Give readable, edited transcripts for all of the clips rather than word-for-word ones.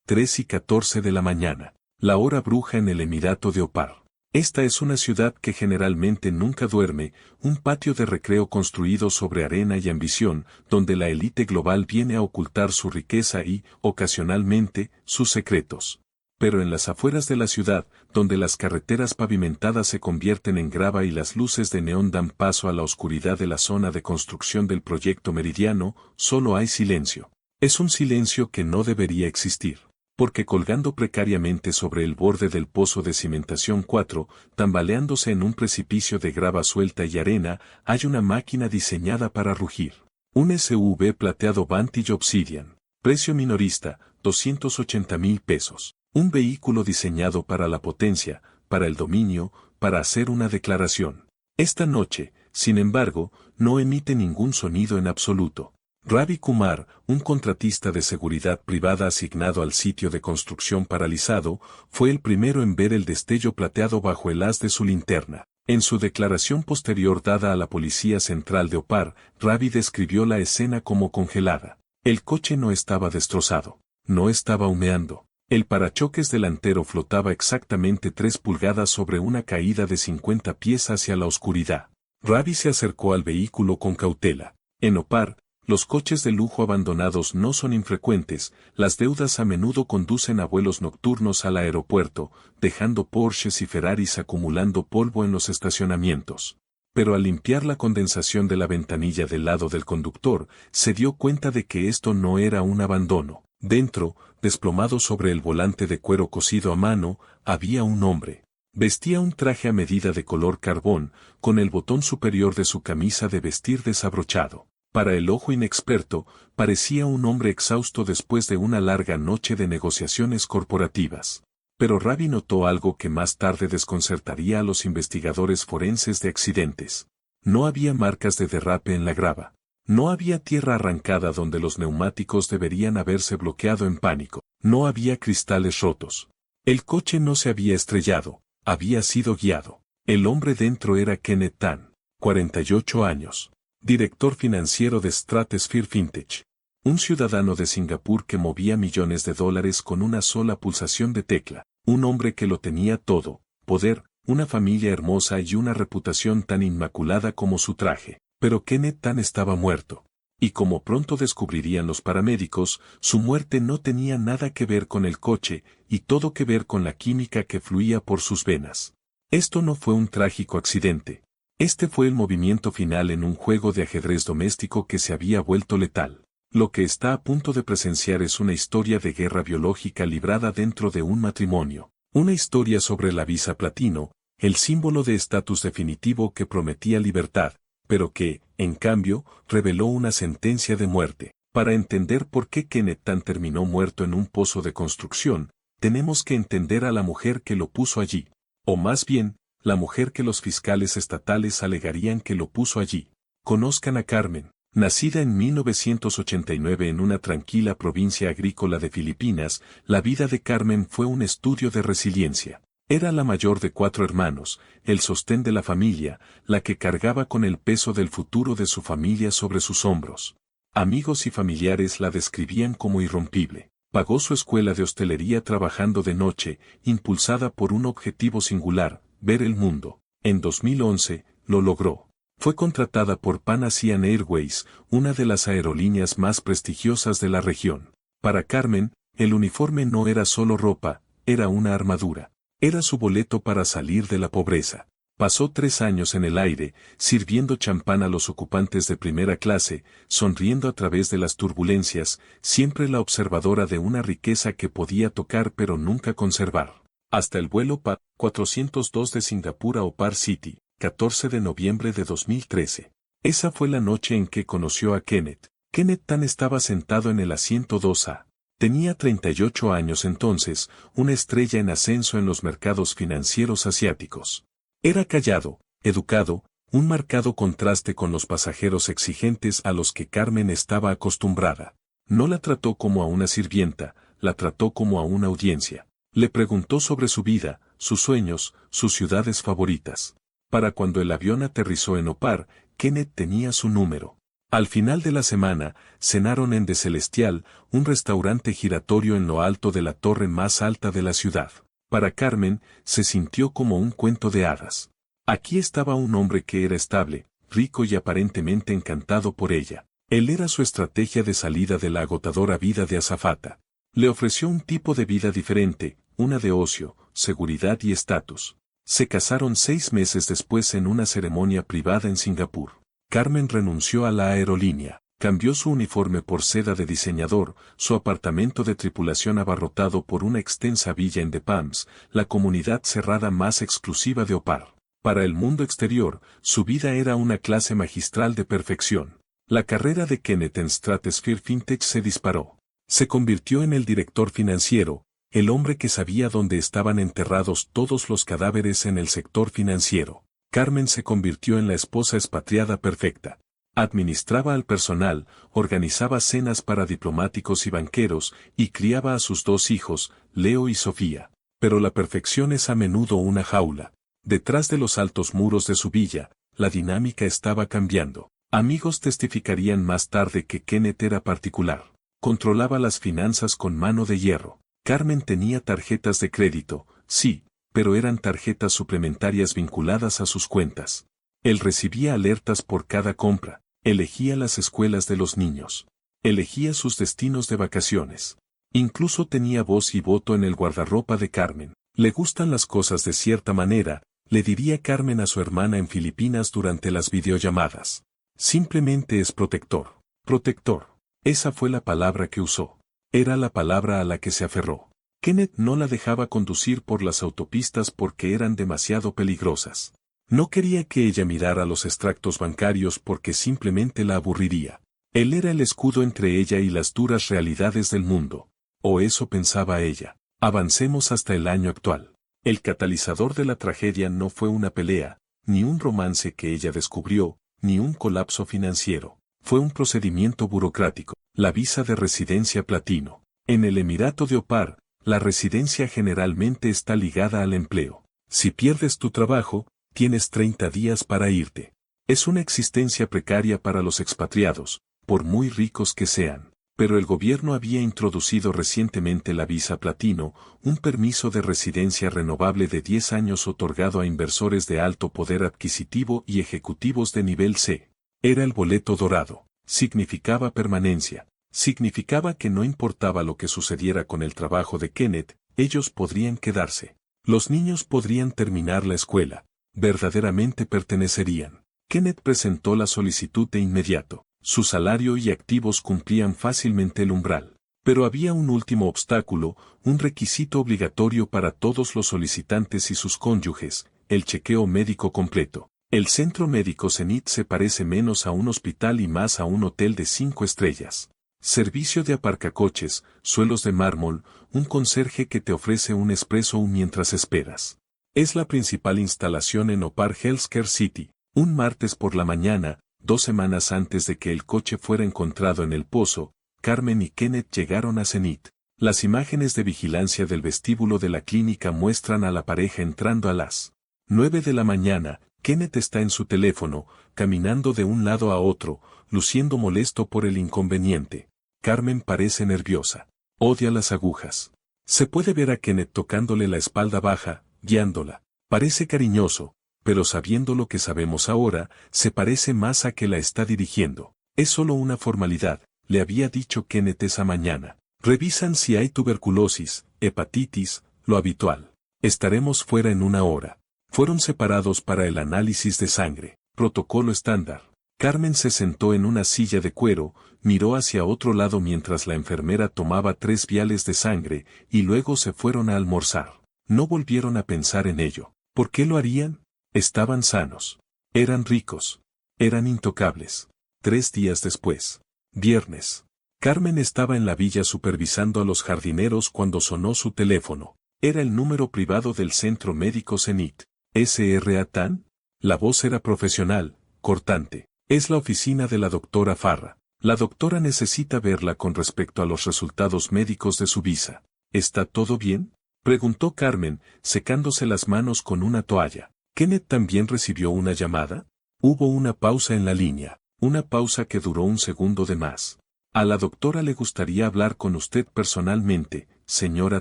3:14 de la mañana. La hora bruja en el Emirato de Opar. Esta es una ciudad que generalmente nunca duerme, un patio de recreo construido sobre arena y ambición, donde la élite global viene a ocultar su riqueza y, ocasionalmente, sus secretos. Pero en las afueras de la ciudad, donde las carreteras pavimentadas se convierten en grava y las luces de neón dan paso a la oscuridad de la zona de construcción del proyecto Meridiano, solo hay silencio. Es un silencio que no debería existir. Porque colgando precariamente sobre el borde del pozo de cimentación 4, tambaleándose en un precipicio de grava suelta y arena, hay una máquina diseñada para rugir. Un SUV plateado Vantage Obsidian. Precio minorista, 280,000 pesos. Un vehículo diseñado para la potencia, para el dominio, para hacer una declaración. Esta noche, sin embargo, no emite ningún sonido en absoluto. Ravi Kumar, un contratista de seguridad privada asignado al sitio de construcción paralizado, fue el primero en ver el destello plateado bajo el haz de su linterna. En su declaración posterior dada a la Policía Central de Opar, Ravi describió la escena como congelada. El coche no estaba destrozado. No estaba humeando. El parachoques delantero flotaba exactamente 3 pulgadas sobre una caída de 50 pies hacia la oscuridad. Ravi se acercó al vehículo con cautela. En Opar, los coches de lujo abandonados no son infrecuentes, las deudas a menudo conducen a vuelos nocturnos al aeropuerto, dejando Porsches y Ferraris acumulando polvo en los estacionamientos. Pero al limpiar la condensación de la ventanilla del lado del conductor, se dio cuenta de que esto no era un abandono. Dentro, desplomado sobre el volante de cuero cosido a mano, había un hombre. Vestía un traje a medida de color carbón, con el botón superior de su camisa de vestir desabrochado. Para el ojo inexperto, parecía un hombre exhausto después de una larga noche de negociaciones corporativas. Pero Ravi notó algo que más tarde desconcertaría a los investigadores forenses de accidentes. No había marcas de derrape en la grava. No había tierra arrancada donde los neumáticos deberían haberse bloqueado en pánico. No había cristales rotos. El coche no se había estrellado, había sido guiado. El hombre dentro era Kenneth Tan, 48 años. Director financiero de Stratosphere Fintech. Un ciudadano de Singapur que movía millones de dólares con una sola pulsación de tecla. Un hombre que lo tenía todo, poder, una familia hermosa y una reputación tan inmaculada como su traje. Pero Kenneth Tan estaba muerto. Y como pronto descubrirían los paramédicos, su muerte no tenía nada que ver con el coche, y todo que ver con la química que fluía por sus venas. Esto no fue un trágico accidente. Este fue el movimiento final en un juego de ajedrez doméstico que se había vuelto letal. Lo que está a punto de presenciar es una historia de guerra biológica librada dentro de un matrimonio. Una historia sobre la visa platino, el símbolo de estatus definitivo que prometía libertad, pero que, en cambio, reveló una sentencia de muerte. Para entender por qué Kenneth Tan terminó muerto en un pozo de construcción, tenemos que entender a la mujer que lo puso allí. O más bien, la mujer que los fiscales estatales alegarían que lo puso allí. Conozcan a Carmen, nacida en 1989 en una tranquila provincia agrícola de Filipinas, la vida de Carmen fue un estudio de resiliencia. Era la mayor de 4 hermanos, el sostén de la familia, la que cargaba con el peso del futuro de su familia sobre sus hombros. Amigos y familiares la describían como irrompible. Pagó su escuela de hostelería trabajando de noche, impulsada por un objetivo singular, ver el mundo. En 2011, lo logró. Fue contratada por Pan Asian Airways, una de las aerolíneas más prestigiosas de la región. Para Carmen, el uniforme no era solo ropa, era una armadura. Era su boleto para salir de la pobreza. Pasó 3 años en el aire, sirviendo champán a los ocupantes de primera clase, sonriendo a través de las turbulencias, siempre la observadora de una riqueza que podía tocar pero nunca conservar. Hasta el vuelo PA 402 de Singapur a Opar City, 14 de noviembre de 2013. Esa fue la noche en que conoció a Kenneth. Kenneth Tan estaba sentado en el asiento 2A. Tenía 38 años entonces, una estrella en ascenso en los mercados financieros asiáticos. Era callado, educado, un marcado contraste con los pasajeros exigentes a los que Carmen estaba acostumbrada. No la trató como a una sirvienta, la trató como a una audiencia. Le preguntó sobre su vida, sus sueños, sus ciudades favoritas. Para cuando el avión aterrizó en Opar, Kenneth tenía su número. Al final de la semana, cenaron en The Celestial, un restaurante giratorio en lo alto de la torre más alta de la ciudad. Para Carmen, se sintió como un cuento de hadas. Aquí estaba un hombre que era estable, rico y aparentemente encantado por ella. Él era su estrategia de salida de la agotadora vida de azafata. Le ofreció un tipo de vida diferente, una de ocio, seguridad y estatus. Se casaron 6 meses después en una ceremonia privada en Singapur. Carmen renunció a la aerolínea, cambió su uniforme por seda de diseñador, su apartamento de tripulación abarrotado por una extensa villa en The Palms, la comunidad cerrada más exclusiva de Opar. Para el mundo exterior, su vida era una clase magistral de perfección. La carrera de Kenneth en Stratosphere Fintech se disparó. Se convirtió en el director financiero, el hombre que sabía dónde estaban enterrados todos los cadáveres en el sector financiero. Carmen se convirtió en la esposa expatriada perfecta. Administraba al personal, organizaba cenas para diplomáticos y banqueros, y criaba a sus 2 hijos, Leo y Sofía. Pero la perfección es a menudo una jaula. Detrás de los altos muros de su villa, la dinámica estaba cambiando. Amigos testificarían más tarde que Kenneth era particular. Controlaba las finanzas con mano de hierro. Carmen tenía tarjetas de crédito, sí, pero eran tarjetas suplementarias vinculadas a sus cuentas. Él recibía alertas por cada compra, elegía las escuelas de los niños, elegía sus destinos de vacaciones. Incluso tenía voz y voto en el guardarropa de Carmen. Le gustan las cosas de cierta manera, le diría Carmen a su hermana en Filipinas durante las videollamadas. Simplemente es protector. Protector. Esa fue la palabra que usó. Era la palabra a la que se aferró. Kenneth no la dejaba conducir por las autopistas porque eran demasiado peligrosas. No quería que ella mirara los extractos bancarios porque simplemente la aburriría. Él era el escudo entre ella y las duras realidades del mundo. O eso pensaba ella. Avancemos hasta el año actual. El catalizador de la tragedia no fue una pelea, ni un romance que ella descubrió, ni un colapso financiero. Fue un procedimiento burocrático, la visa de residencia platino. En el Emirato de Opar, la residencia generalmente está ligada al empleo. Si pierdes tu trabajo, tienes 30 días para irte. Es una existencia precaria para los expatriados, por muy ricos que sean. Pero el gobierno había introducido recientemente la visa platino, un permiso de residencia renovable de 10 años otorgado a inversores de alto poder adquisitivo y ejecutivos de nivel C. Era el boleto dorado. Significaba permanencia. Significaba que no importaba lo que sucediera con el trabajo de Kenneth, ellos podrían quedarse. Los niños podrían terminar la escuela. Verdaderamente pertenecerían. Kenneth presentó la solicitud de inmediato. Su salario y activos cumplían fácilmente el umbral. Pero había un último obstáculo, un requisito obligatorio para todos los solicitantes y sus cónyuges, el chequeo médico completo. El centro médico Zenith se parece menos a un hospital y más a un hotel de 5 estrellas. Servicio de aparcacoches, suelos de mármol, un conserje que te ofrece un espresso mientras esperas. Es la principal instalación en Opar Healthcare City. Un martes por la mañana, 2 semanas antes de que el coche fuera encontrado en el pozo, Carmen y Kenneth llegaron a Zenith. Las imágenes de vigilancia del vestíbulo de la clínica muestran a la pareja entrando a las 9 de la mañana. Kenneth está en su teléfono, caminando de un lado a otro, luciendo molesto por el inconveniente. Carmen parece nerviosa. Odia las agujas. Se puede ver a Kenneth tocándole la espalda baja, guiándola. Parece cariñoso, pero sabiendo lo que sabemos ahora, se parece más a que la está dirigiendo. Es solo una formalidad, le había dicho Kenneth esa mañana. Revisan si hay tuberculosis, hepatitis, lo habitual. Estaremos fuera en 1 hora. Fueron separados para el análisis de sangre. Protocolo estándar. Carmen se sentó en una silla de cuero, miró hacia otro lado mientras la enfermera tomaba 3 viales de sangre, y luego se fueron a almorzar. No volvieron a pensar en ello. ¿Por qué lo harían? Estaban sanos. Eran ricos. Eran intocables. 3 días después. Viernes. Carmen estaba en la villa supervisando a los jardineros cuando sonó su teléfono. Era el número privado del centro médico Zenith. ¿S.R.A. Tan? La voz era profesional, cortante. Es la oficina de la doctora Farra. La doctora necesita verla con respecto a los resultados médicos de su visa. ¿Está todo bien? Preguntó Carmen, secándose las manos con una toalla. ¿Kenneth también recibió una llamada? Hubo una pausa en la línea. Una pausa que duró un segundo de más. A la doctora le gustaría hablar con usted personalmente, señora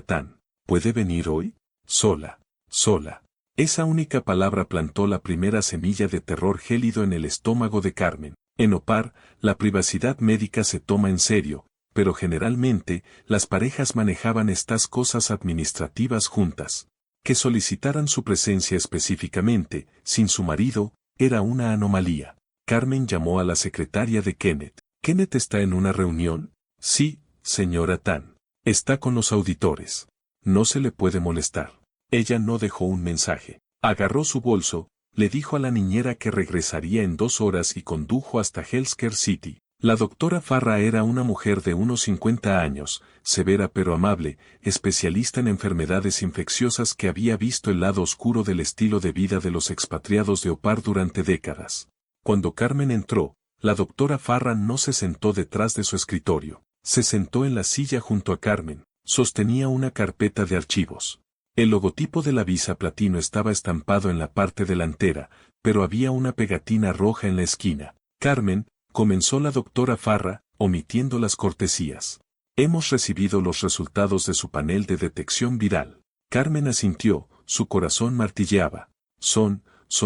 Tan. ¿Puede venir hoy? Sola. Sola. Esa única palabra plantó la primera semilla de terror gélido en el estómago de Carmen. En Opar, la privacidad médica se toma en serio, pero generalmente, las parejas manejaban estas cosas administrativas juntas. Que solicitaran su presencia específicamente, sin su marido, era una anomalía. Carmen llamó a la secretaria de Kenneth. ¿Kenneth está en una reunión? Sí, señora Tan. Está con los auditores. No se le puede molestar. Ella no dejó un mensaje. Agarró su bolso, le dijo a la niñera que regresaría en 2 horas y condujo hasta Healthcare City. La doctora Farra era una mujer de unos 50 años, severa pero amable, especialista en enfermedades infecciosas que había visto el lado oscuro del estilo de vida de los expatriados de Opar durante décadas. Cuando Carmen entró, la doctora Farra no se sentó detrás de su escritorio. Se sentó en la silla junto a Carmen. Sostenía una carpeta de archivos. El logotipo de la Visa Platino estaba estampado en la parte delantera, pero había una pegatina roja en la esquina. Carmen, comenzó la doctora Farra, omitiendo las cortesías. Hemos recibido los resultados de su panel de detección viral. Carmen asintió, su corazón martilleaba. ¿Son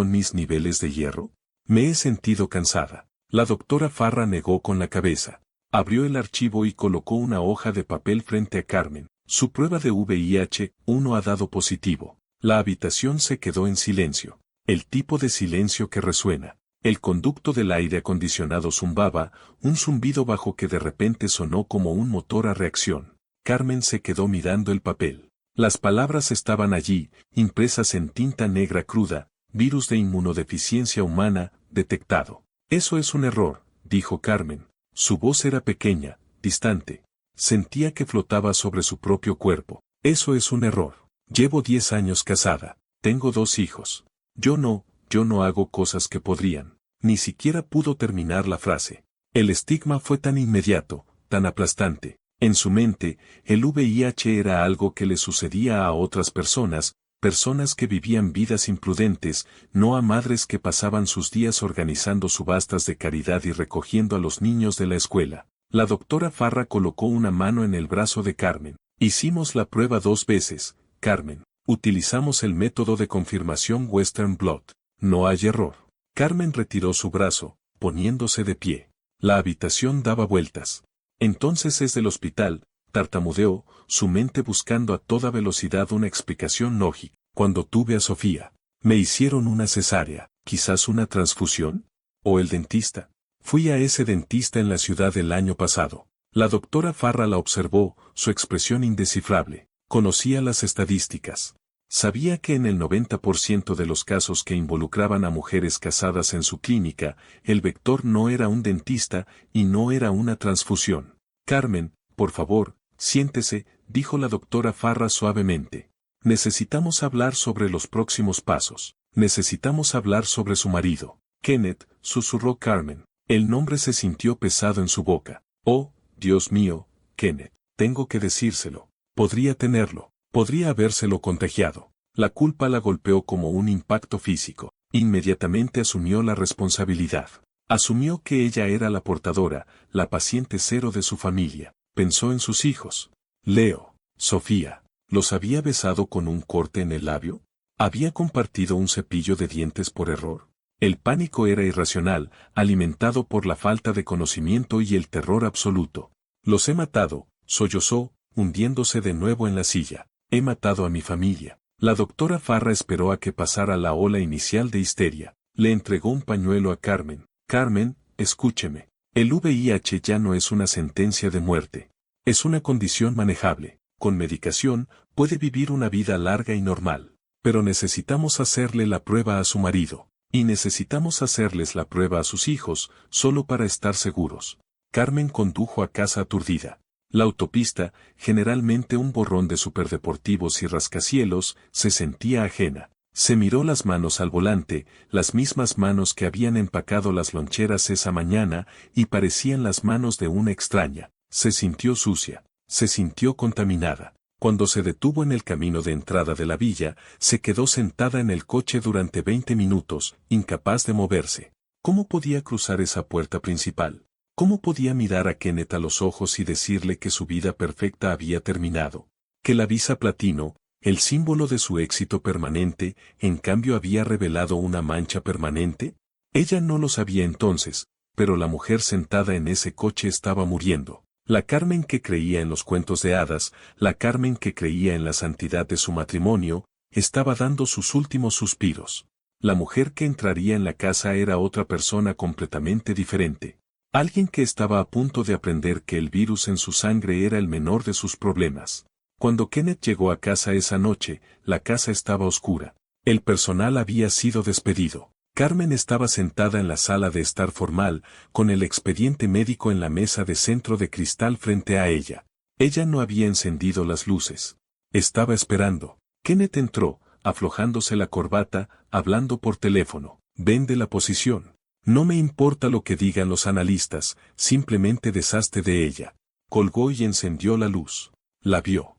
mis niveles de hierro? Me he sentido cansada. La doctora Farra negó con la cabeza. Abrió el archivo y colocó una hoja de papel frente a Carmen. Su prueba de VIH-1 ha dado positivo. La habitación se quedó en silencio. El tipo de silencio que resuena. El conducto del aire acondicionado zumbaba, un zumbido bajo que de repente sonó como un motor a reacción. Carmen se quedó mirando el papel. Las palabras estaban allí, impresas en tinta negra cruda, virus de inmunodeficiencia humana, detectado. Eso es un error, dijo Carmen. Su voz era pequeña, distante. Sentía que flotaba sobre su propio cuerpo. Eso es un error. Llevo 10 años casada. Tengo 2 hijos. Yo no hago cosas que podrían. Ni siquiera pudo terminar la frase. El estigma fue tan inmediato, tan aplastante. En su mente, el VIH era algo que le sucedía a otras personas que vivían vidas imprudentes, no a madres que pasaban sus días organizando subastas de caridad y recogiendo a los niños de la escuela. La doctora Farra colocó una mano en el brazo de Carmen. Hicimos la prueba 2 veces, Carmen. Utilizamos el método de confirmación Western Blot. No hay error. Carmen retiró su brazo, poniéndose de pie. La habitación daba vueltas. Entonces es del hospital, tartamudeó, su mente buscando a toda velocidad una explicación lógica. Cuando tuve a Sofía, me hicieron una cesárea, quizás una transfusión. ¿O el dentista? Fui a ese dentista en la ciudad el año pasado. La doctora Farra la observó, su expresión indescifrable. Conocía las estadísticas. Sabía que en el 90% de los casos que involucraban a mujeres casadas en su clínica, el vector no era un dentista y no era una transfusión. Carmen, por favor, siéntese, dijo la doctora Farra suavemente. Necesitamos hablar sobre los próximos pasos. Necesitamos hablar sobre su marido. Kenneth, susurró Carmen. El nombre se sintió pesado en su boca. Oh, Dios mío, Kenneth, tengo que decírselo. Podría tenerlo. Podría habérselo contagiado. La culpa la golpeó como un impacto físico. Inmediatamente asumió la responsabilidad. Asumió que ella era la portadora, la paciente cero de su familia. Pensó en sus hijos. Leo, Sofía, ¿los había besado con un corte en el labio? ¿Había compartido un cepillo de dientes por error? El pánico era irracional, alimentado por la falta de conocimiento y el terror absoluto. Los he matado, sollozó, hundiéndose de nuevo en la silla. He matado a mi familia. La doctora Farra esperó a que pasara la ola inicial de histeria. Le entregó un pañuelo a Carmen. Carmen, escúcheme. El VIH ya no es una sentencia de muerte. Es una condición manejable. Con medicación, puede vivir una vida larga y normal. Pero necesitamos hacerle la prueba a su marido. Y necesitamos hacerles la prueba a sus hijos, solo para estar seguros. Carmen condujo a casa aturdida. La autopista, generalmente un borrón de superdeportivos y rascacielos, se sentía ajena. Se miró las manos al volante, las mismas manos que habían empacado las loncheras esa mañana, y parecían las manos de una extraña. Se sintió sucia, se sintió contaminada. Cuando se detuvo en el camino de entrada de la villa, se quedó sentada en el coche durante 20 minutos, incapaz de moverse. ¿Cómo podía cruzar esa puerta principal? ¿Cómo podía mirar a Kenneth a los ojos y decirle que su vida perfecta había terminado? Que la visa platino, el símbolo de su éxito permanente, en cambio había revelado una mancha permanente? Ella no lo sabía entonces, pero la mujer sentada en ese coche estaba muriendo. La Carmen que creía en los cuentos de hadas, la Carmen que creía en la santidad de su matrimonio, estaba dando sus últimos suspiros. La mujer que entraría en la casa era otra persona completamente diferente. Alguien que estaba a punto de aprender que el virus en su sangre era el menor de sus problemas. Cuando Kenneth llegó a casa esa noche, la casa estaba oscura. El personal había sido despedido. Carmen estaba sentada en la sala de estar formal, con el expediente médico en la mesa de centro de cristal frente a ella. Ella no había encendido las luces. Estaba esperando. Kenneth entró, aflojándose la corbata, hablando por teléfono. Vende la posición. No me importa lo que digan los analistas, simplemente deshazte de ella. Colgó y encendió la luz. La vio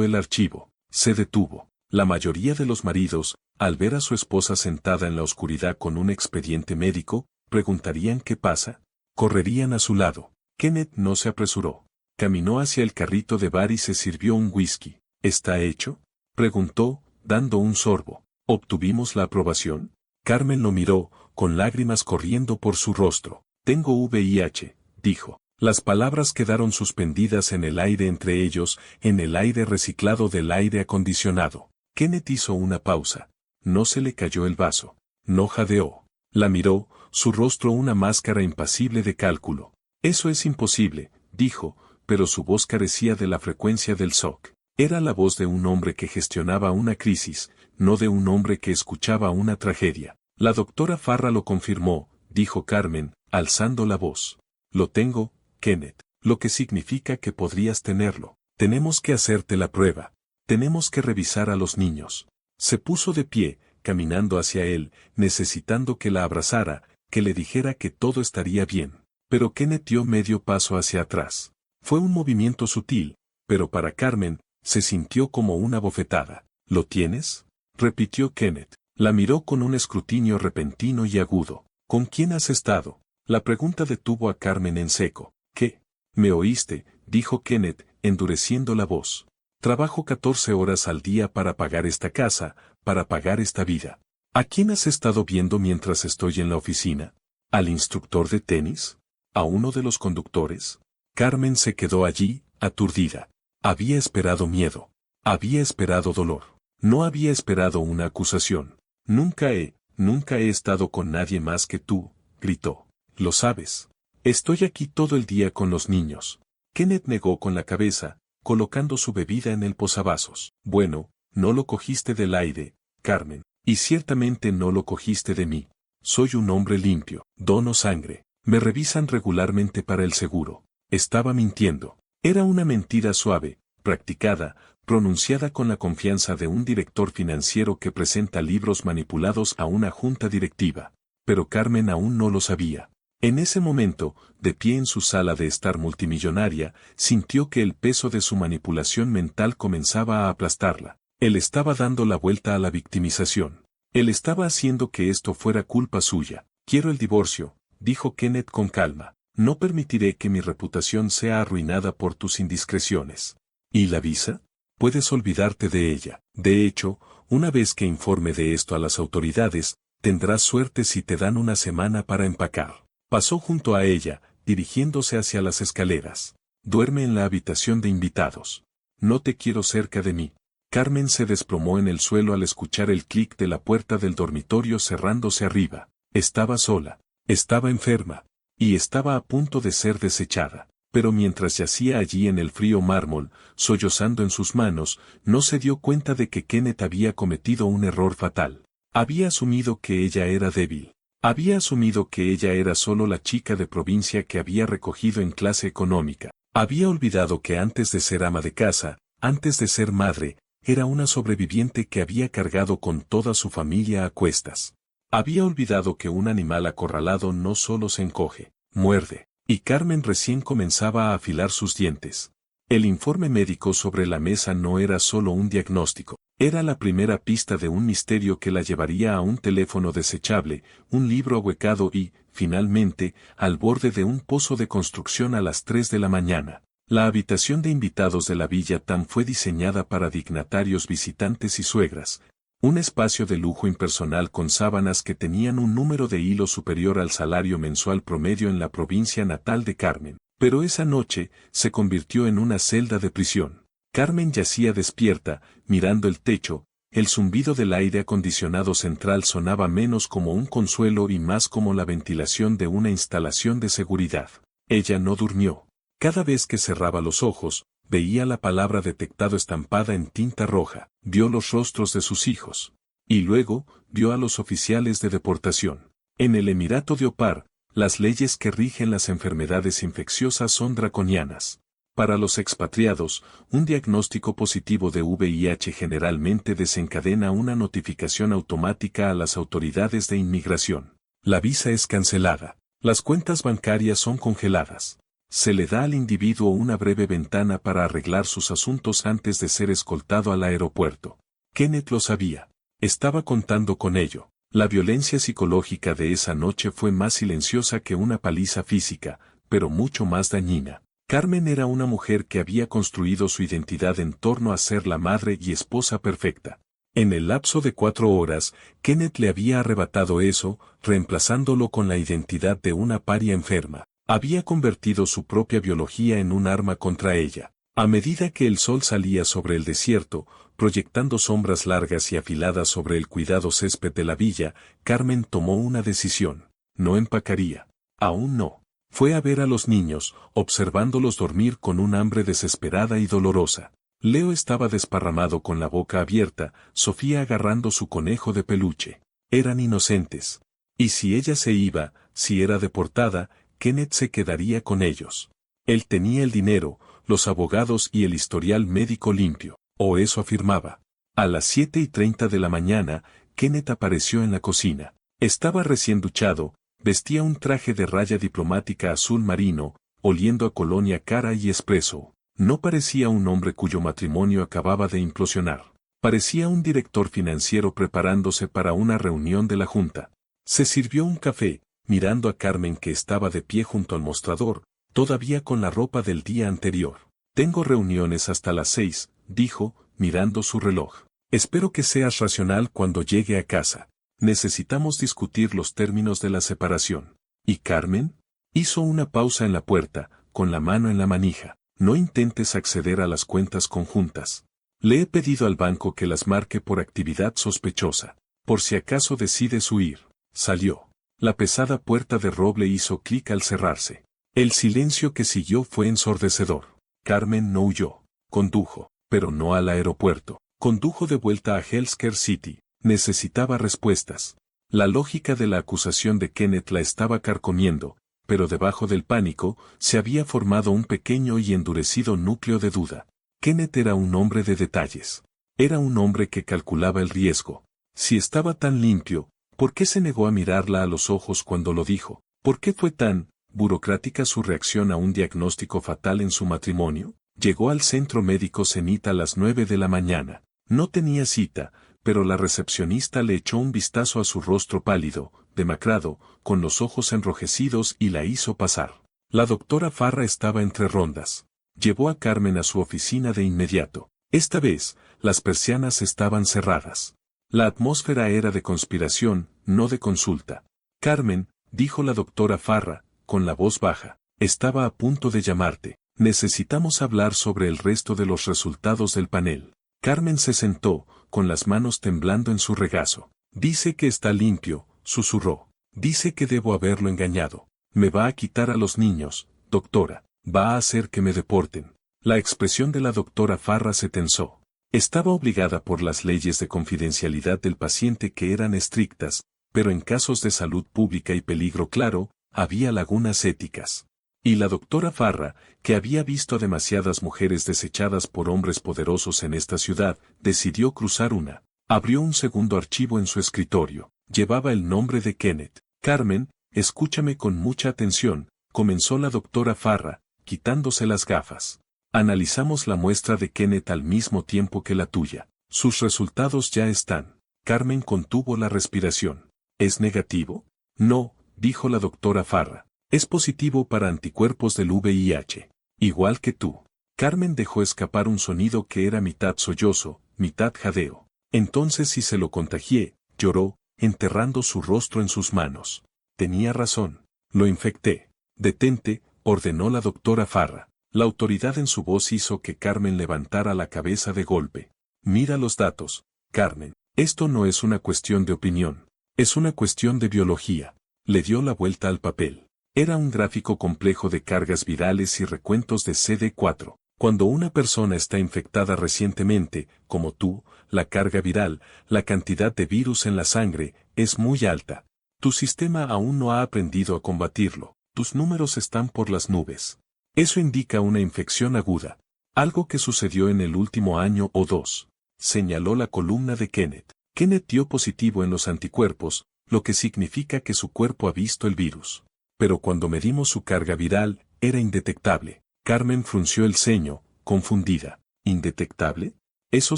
el archivo. Se detuvo. La mayoría de los maridos, al ver a su esposa sentada en la oscuridad con un expediente médico, preguntarían qué pasa. Correrían a su lado. Kenneth no se apresuró. Caminó hacia el carrito de bar y se sirvió un whisky. ¿Está hecho?, preguntó, dando un sorbo. ¿Obtuvimos la aprobación? Carmen lo miró, con lágrimas corriendo por su rostro. Tengo VIH, dijo. Las palabras quedaron suspendidas en el aire entre ellos, en el aire reciclado del aire acondicionado. Kenneth hizo una pausa. No se le cayó el vaso. No jadeó. La miró, su rostro una máscara impasible de cálculo. Eso es imposible, dijo, pero su voz carecía de la frecuencia del shock. Era la voz de un hombre que gestionaba una crisis, no de un hombre que escuchaba una tragedia. La doctora Farra lo confirmó, dijo Carmen, alzando la voz. Lo tengo, Kenneth, lo que significa que podrías tenerlo. Tenemos que hacerte la prueba. Tenemos que revisar a los niños. Se puso de pie, caminando hacia él, necesitando que la abrazara, que le dijera que todo estaría bien. Pero Kenneth dio medio paso hacia atrás. Fue un movimiento sutil, pero para Carmen, se sintió como una bofetada. ¿Lo tienes?, repitió Kenneth. La miró con un escrutinio repentino y agudo. ¿Con quién has estado? La pregunta detuvo a Carmen en seco. ¿Qué? ¿Me oíste?, dijo Kenneth, endureciendo la voz. Trabajo 14 horas al día para pagar esta casa, para pagar esta vida. ¿A quién has estado viendo mientras estoy en la oficina? ¿Al instructor de tenis? ¿A uno de los conductores? Carmen se quedó allí, aturdida. Había esperado miedo. Había esperado dolor. No había esperado una acusación. Nunca he estado con nadie más que tú, gritó. Lo sabes. Estoy aquí todo el día con los niños. Kenneth negó con la cabeza, colocando su bebida en el posavasos. Bueno, no lo cogiste del aire, Carmen, y ciertamente no lo cogiste de mí. Soy un hombre limpio, dono sangre. Me revisan regularmente para el seguro. Estaba mintiendo. Era una mentira suave, practicada, pronunciada con la confianza de un director financiero que presenta libros manipulados a una junta directiva. Pero Carmen aún no lo sabía. En ese momento, de pie en su sala de estar multimillonaria, sintió que el peso de su manipulación mental comenzaba a aplastarla. Él estaba dando la vuelta a la victimización. Él estaba haciendo que esto fuera culpa suya. Quiero el divorcio, dijo Kenneth con calma. No permitiré que mi reputación sea arruinada por tus indiscreciones. ¿Y la visa? Puedes olvidarte de ella. De hecho, una vez que informe de esto a las autoridades, tendrás suerte si te dan una semana para empacar. Pasó junto a ella, dirigiéndose hacia las escaleras. Duerme en la habitación de invitados. No te quiero cerca de mí. Carmen se desplomó en el suelo al escuchar el clic de la puerta del dormitorio cerrándose arriba. Estaba sola. Estaba enferma. Y estaba a punto de ser desechada. Pero mientras yacía allí en el frío mármol, sollozando en sus manos, no se dio cuenta de que Kenneth había cometido un error fatal. Había asumido que ella era débil. Había asumido que ella era solo la chica de provincia que había recogido en clase económica. Había olvidado que antes de ser ama de casa, antes de ser madre, era una sobreviviente que había cargado con toda su familia a cuestas. Había olvidado que un animal acorralado no solo se encoge, muerde. Y Carmen recién comenzaba a afilar sus dientes. El informe médico sobre la mesa no era solo un diagnóstico, era la primera pista de un misterio que la llevaría a un teléfono desechable, un libro ahuecado y, finalmente, al borde de un pozo de construcción a las 3 de la mañana. La habitación de invitados de la Villa Tam fue diseñada para dignatarios visitantes y suegras. Un espacio de lujo impersonal con sábanas que tenían un número de hilos superior al salario mensual promedio en la provincia natal de Carmen. Pero esa noche se convirtió en una celda de prisión. Carmen yacía despierta, mirando el techo. El zumbido del aire acondicionado central sonaba menos como un consuelo y más como la ventilación de una instalación de seguridad. Ella no durmió. Cada vez que cerraba los ojos, veía la palabra detectado estampada en tinta roja, vio los rostros de sus hijos. Y luego, vio a los oficiales de deportación. En el Emirato de Opar, las leyes que rigen las enfermedades infecciosas son draconianas. Para los expatriados, un diagnóstico positivo de VIH generalmente desencadena una notificación automática a las autoridades de inmigración. La visa es cancelada. Las cuentas bancarias son congeladas. Se le da al individuo una breve ventana para arreglar sus asuntos antes de ser escoltado al aeropuerto. Kenneth lo sabía. Estaba contando con ello. La violencia psicológica de esa noche fue más silenciosa que una paliza física, pero mucho más dañina. Carmen era una mujer que había construido su identidad en torno a ser la madre y esposa perfecta. En el lapso de 4 horas, Kenneth le había arrebatado eso, reemplazándolo con la identidad de una paria enferma. Había convertido su propia biología en un arma contra ella. A medida que el sol salía sobre el desierto, proyectando sombras largas y afiladas sobre el cuidado césped de la villa, Carmen tomó una decisión. No empacaría. Aún no. Fue a ver a los niños, observándolos dormir con un hambre desesperada y dolorosa. Leo estaba desparramado con la boca abierta, Sofía agarrando su conejo de peluche. Eran inocentes. Y si ella se iba, si era deportada, Kenneth se quedaría con ellos. Él tenía el dinero, los abogados y el historial médico limpio, o eso afirmaba. A las 7:30 de la mañana, Kenneth apareció en la cocina. Estaba recién duchado, vestía un traje de raya diplomática azul marino, oliendo a colonia cara y espresso. No parecía un hombre cuyo matrimonio acababa de implosionar. Parecía un director financiero preparándose para una reunión de la junta. Se sirvió un café, mirando a Carmen que estaba de pie junto al mostrador, todavía con la ropa del día anterior. Tengo reuniones hasta las 6, dijo, mirando su reloj. Espero que seas racional cuando llegue a casa. Necesitamos discutir los términos de la separación. ¿Y Carmen? Hizo una pausa en la puerta, con la mano en la manija. No intentes acceder a las cuentas conjuntas. Le he pedido al banco que las marque por actividad sospechosa. Por si acaso decides huir. Salió. La pesada puerta de roble hizo clic al cerrarse. El silencio que siguió fue ensordecedor. Carmen no huyó. Condujo, pero no al aeropuerto. Condujo de vuelta a Healthcare City. Necesitaba respuestas. La lógica de la acusación de Kenneth la estaba carcomiendo, pero debajo del pánico se había formado un pequeño y endurecido núcleo de duda. Kenneth era un hombre de detalles. Era un hombre que calculaba el riesgo. Si estaba tan limpio, ¿por qué se negó a mirarla a los ojos cuando lo dijo? ¿Por qué fue tan burocrática su reacción a un diagnóstico fatal en su matrimonio? Llegó al centro médico Zenit a las 9 de la mañana. No tenía cita, pero la recepcionista le echó un vistazo a su rostro pálido, demacrado, con los ojos enrojecidos y la hizo pasar. La doctora Farra estaba entre rondas. Llevó a Carmen a su oficina de inmediato. Esta vez, las persianas estaban cerradas. La atmósfera era de conspiración, no de consulta. Carmen, dijo la doctora Farra, con la voz baja, estaba a punto de llamarte. Necesitamos hablar sobre el resto de los resultados del panel. Carmen se sentó, con las manos temblando en su regazo. Dice que está limpio, susurró. Dice que debo haberlo engañado. Me va a quitar a los niños, doctora. Va a hacer que me deporten. La expresión de la doctora Farra se tensó. Estaba obligada por las leyes de confidencialidad del paciente que eran estrictas, pero en casos de salud pública y peligro claro, había lagunas éticas. Y la doctora Farra, que había visto a demasiadas mujeres desechadas por hombres poderosos en esta ciudad, decidió cruzar una. Abrió un segundo archivo en su escritorio. Llevaba el nombre de Kenneth. Carmen, escúchame con mucha atención, comenzó la doctora Farra, quitándose las gafas. Analizamos la muestra de Kenneth al mismo tiempo que la tuya. Sus resultados ya están. Carmen contuvo la respiración. ¿Es negativo? No, dijo la doctora Farra. Es positivo para anticuerpos del VIH. Igual que tú. Carmen dejó escapar un sonido que era mitad sollozo, mitad jadeo. Entonces sí se lo contagié, lloró, enterrando su rostro en sus manos. Tenía razón. Lo infecté. Detente, ordenó la doctora Farra. La autoridad en su voz hizo que Carmen levantara la cabeza de golpe. Mira los datos, Carmen. Esto no es una cuestión de opinión. Es una cuestión de biología. Le dio la vuelta al papel. Era un gráfico complejo de cargas virales y recuentos de CD4. Cuando una persona está infectada recientemente, como tú, la carga viral, la cantidad de virus en la sangre, es muy alta. Tu sistema aún no ha aprendido a combatirlo. Tus números están por las nubes. Eso indica una infección aguda. Algo que sucedió en el último año o dos. Señaló la columna de Kenneth. Kenneth dio positivo en los anticuerpos, lo que significa que su cuerpo ha visto el virus. Pero cuando medimos su carga viral, era indetectable. Carmen frunció el ceño, confundida. ¿Indetectable? ¿Eso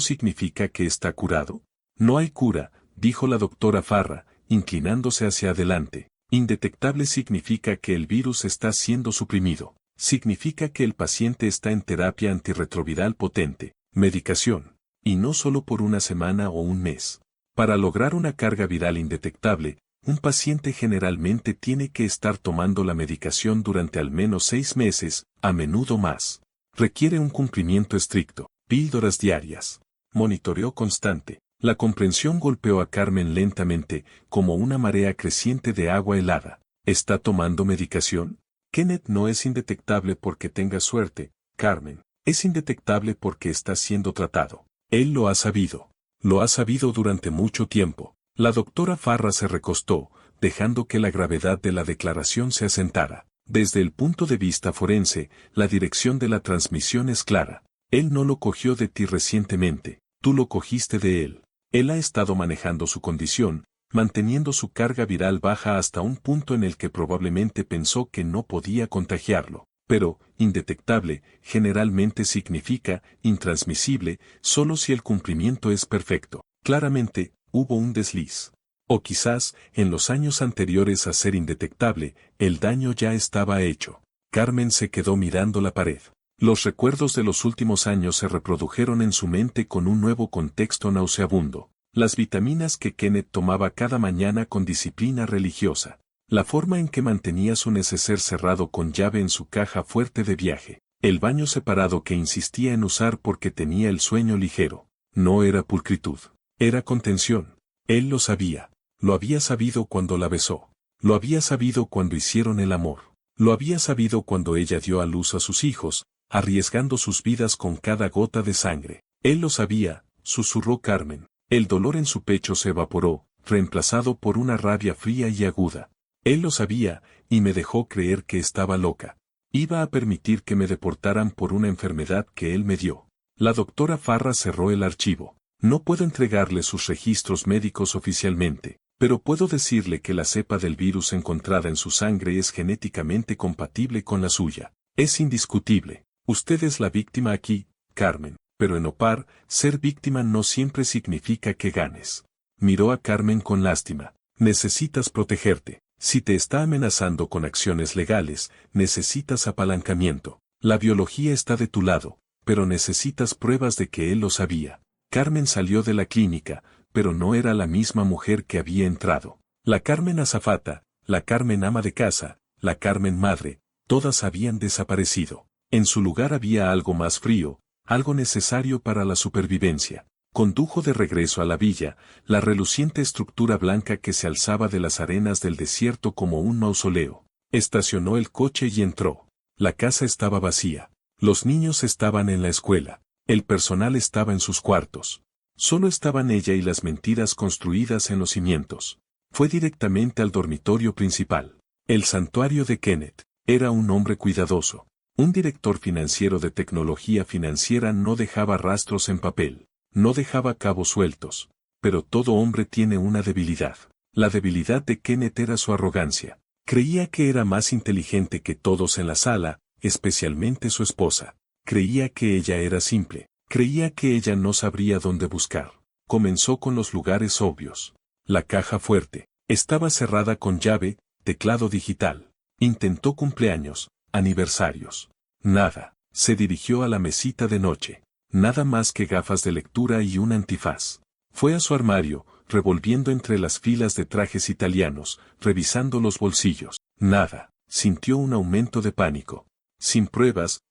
significa que está curado? No hay cura, dijo la doctora Farra, inclinándose hacia adelante. Indetectable significa que el virus está siendo suprimido. Significa que el paciente está en terapia antirretroviral potente, medicación, y no solo por una semana o un mes. Para lograr una carga viral indetectable, un paciente generalmente tiene que estar tomando la medicación durante al menos 6 meses, a menudo más. Requiere un cumplimiento estricto, píldoras diarias, monitoreo constante. La comprensión golpeó a Carmen lentamente, como una marea creciente de agua helada. ¿Está tomando medicación? Kenneth no es indetectable porque tenga suerte, Carmen. Es indetectable porque está siendo tratado. Él lo ha sabido. Lo ha sabido durante mucho tiempo. La doctora Farra se recostó, dejando que la gravedad de la declaración se asentara. Desde el punto de vista forense, la dirección de la transmisión es clara. Él no lo cogió de ti recientemente, tú lo cogiste de él. Él ha estado manejando su condición, manteniendo su carga viral baja hasta un punto en el que probablemente pensó que no podía contagiarlo. Pero, indetectable, generalmente significa intransmisible, solo si el cumplimiento es perfecto. Claramente, hubo un desliz. O quizás, en los años anteriores a ser indetectable, el daño ya estaba hecho. Carmen se quedó mirando la pared. Los recuerdos de los últimos años se reprodujeron en su mente con un nuevo contexto nauseabundo. Las vitaminas que Kenneth tomaba cada mañana con disciplina religiosa. La forma en que mantenía su neceser cerrado con llave en su caja fuerte de viaje. El baño separado que insistía en usar porque tenía el sueño ligero. No era pulcritud. Era contención. Él lo sabía. Lo había sabido cuando la besó. Lo había sabido cuando hicieron el amor. Lo había sabido cuando ella dio a luz a sus hijos, arriesgando sus vidas con cada gota de sangre. Él lo sabía, susurró Carmen. El dolor en su pecho se evaporó, reemplazado por una rabia fría y aguda. Él lo sabía, y me dejó creer que estaba loca. Iba a permitir que me deportaran por una enfermedad que él me dio. La doctora Farra cerró el archivo. No puedo entregarle sus registros médicos oficialmente, pero puedo decirle que la cepa del virus encontrada en su sangre es genéticamente compatible con la suya. Es indiscutible. Usted es la víctima aquí, Carmen, pero en OPAR, ser víctima no siempre significa que ganes. Miró a Carmen con lástima. Necesitas protegerte. Si te está amenazando con acciones legales, necesitas apalancamiento. La biología está de tu lado, pero necesitas pruebas de que él lo sabía. Carmen salió de la clínica, pero no era la misma mujer que había entrado. La Carmen azafata, la Carmen ama de casa, la Carmen madre, todas habían desaparecido. En su lugar había algo más frío, algo necesario para la supervivencia. Condujo de regreso a la villa, la reluciente estructura blanca que se alzaba de las arenas del desierto como un mausoleo. Estacionó el coche y entró. La casa estaba vacía. Los niños estaban en la escuela. El personal estaba en sus cuartos. Solo estaban ella y las mentiras construidas en los cimientos. Fue directamente al dormitorio principal. El santuario de Kenneth. Era un hombre cuidadoso. Un director financiero de tecnología financiera no dejaba rastros en papel. No dejaba cabos sueltos. Pero todo hombre tiene una debilidad. La debilidad de Kenneth era su arrogancia. Creía que era más inteligente que todos en la sala, especialmente su esposa. Creía que ella era simple. Creía que ella no sabría dónde buscar. Comenzó con los lugares obvios. La caja fuerte. Estaba cerrada con llave, teclado digital. Intentó cumpleaños, aniversarios. Nada. Se dirigió a la mesita de noche. Nada más que gafas de lectura y un antifaz. Fue a su armario, revolviendo entre las filas de trajes italianos, revisando los bolsillos. Nada. Sintió un aumento de pánico. Sin pruebas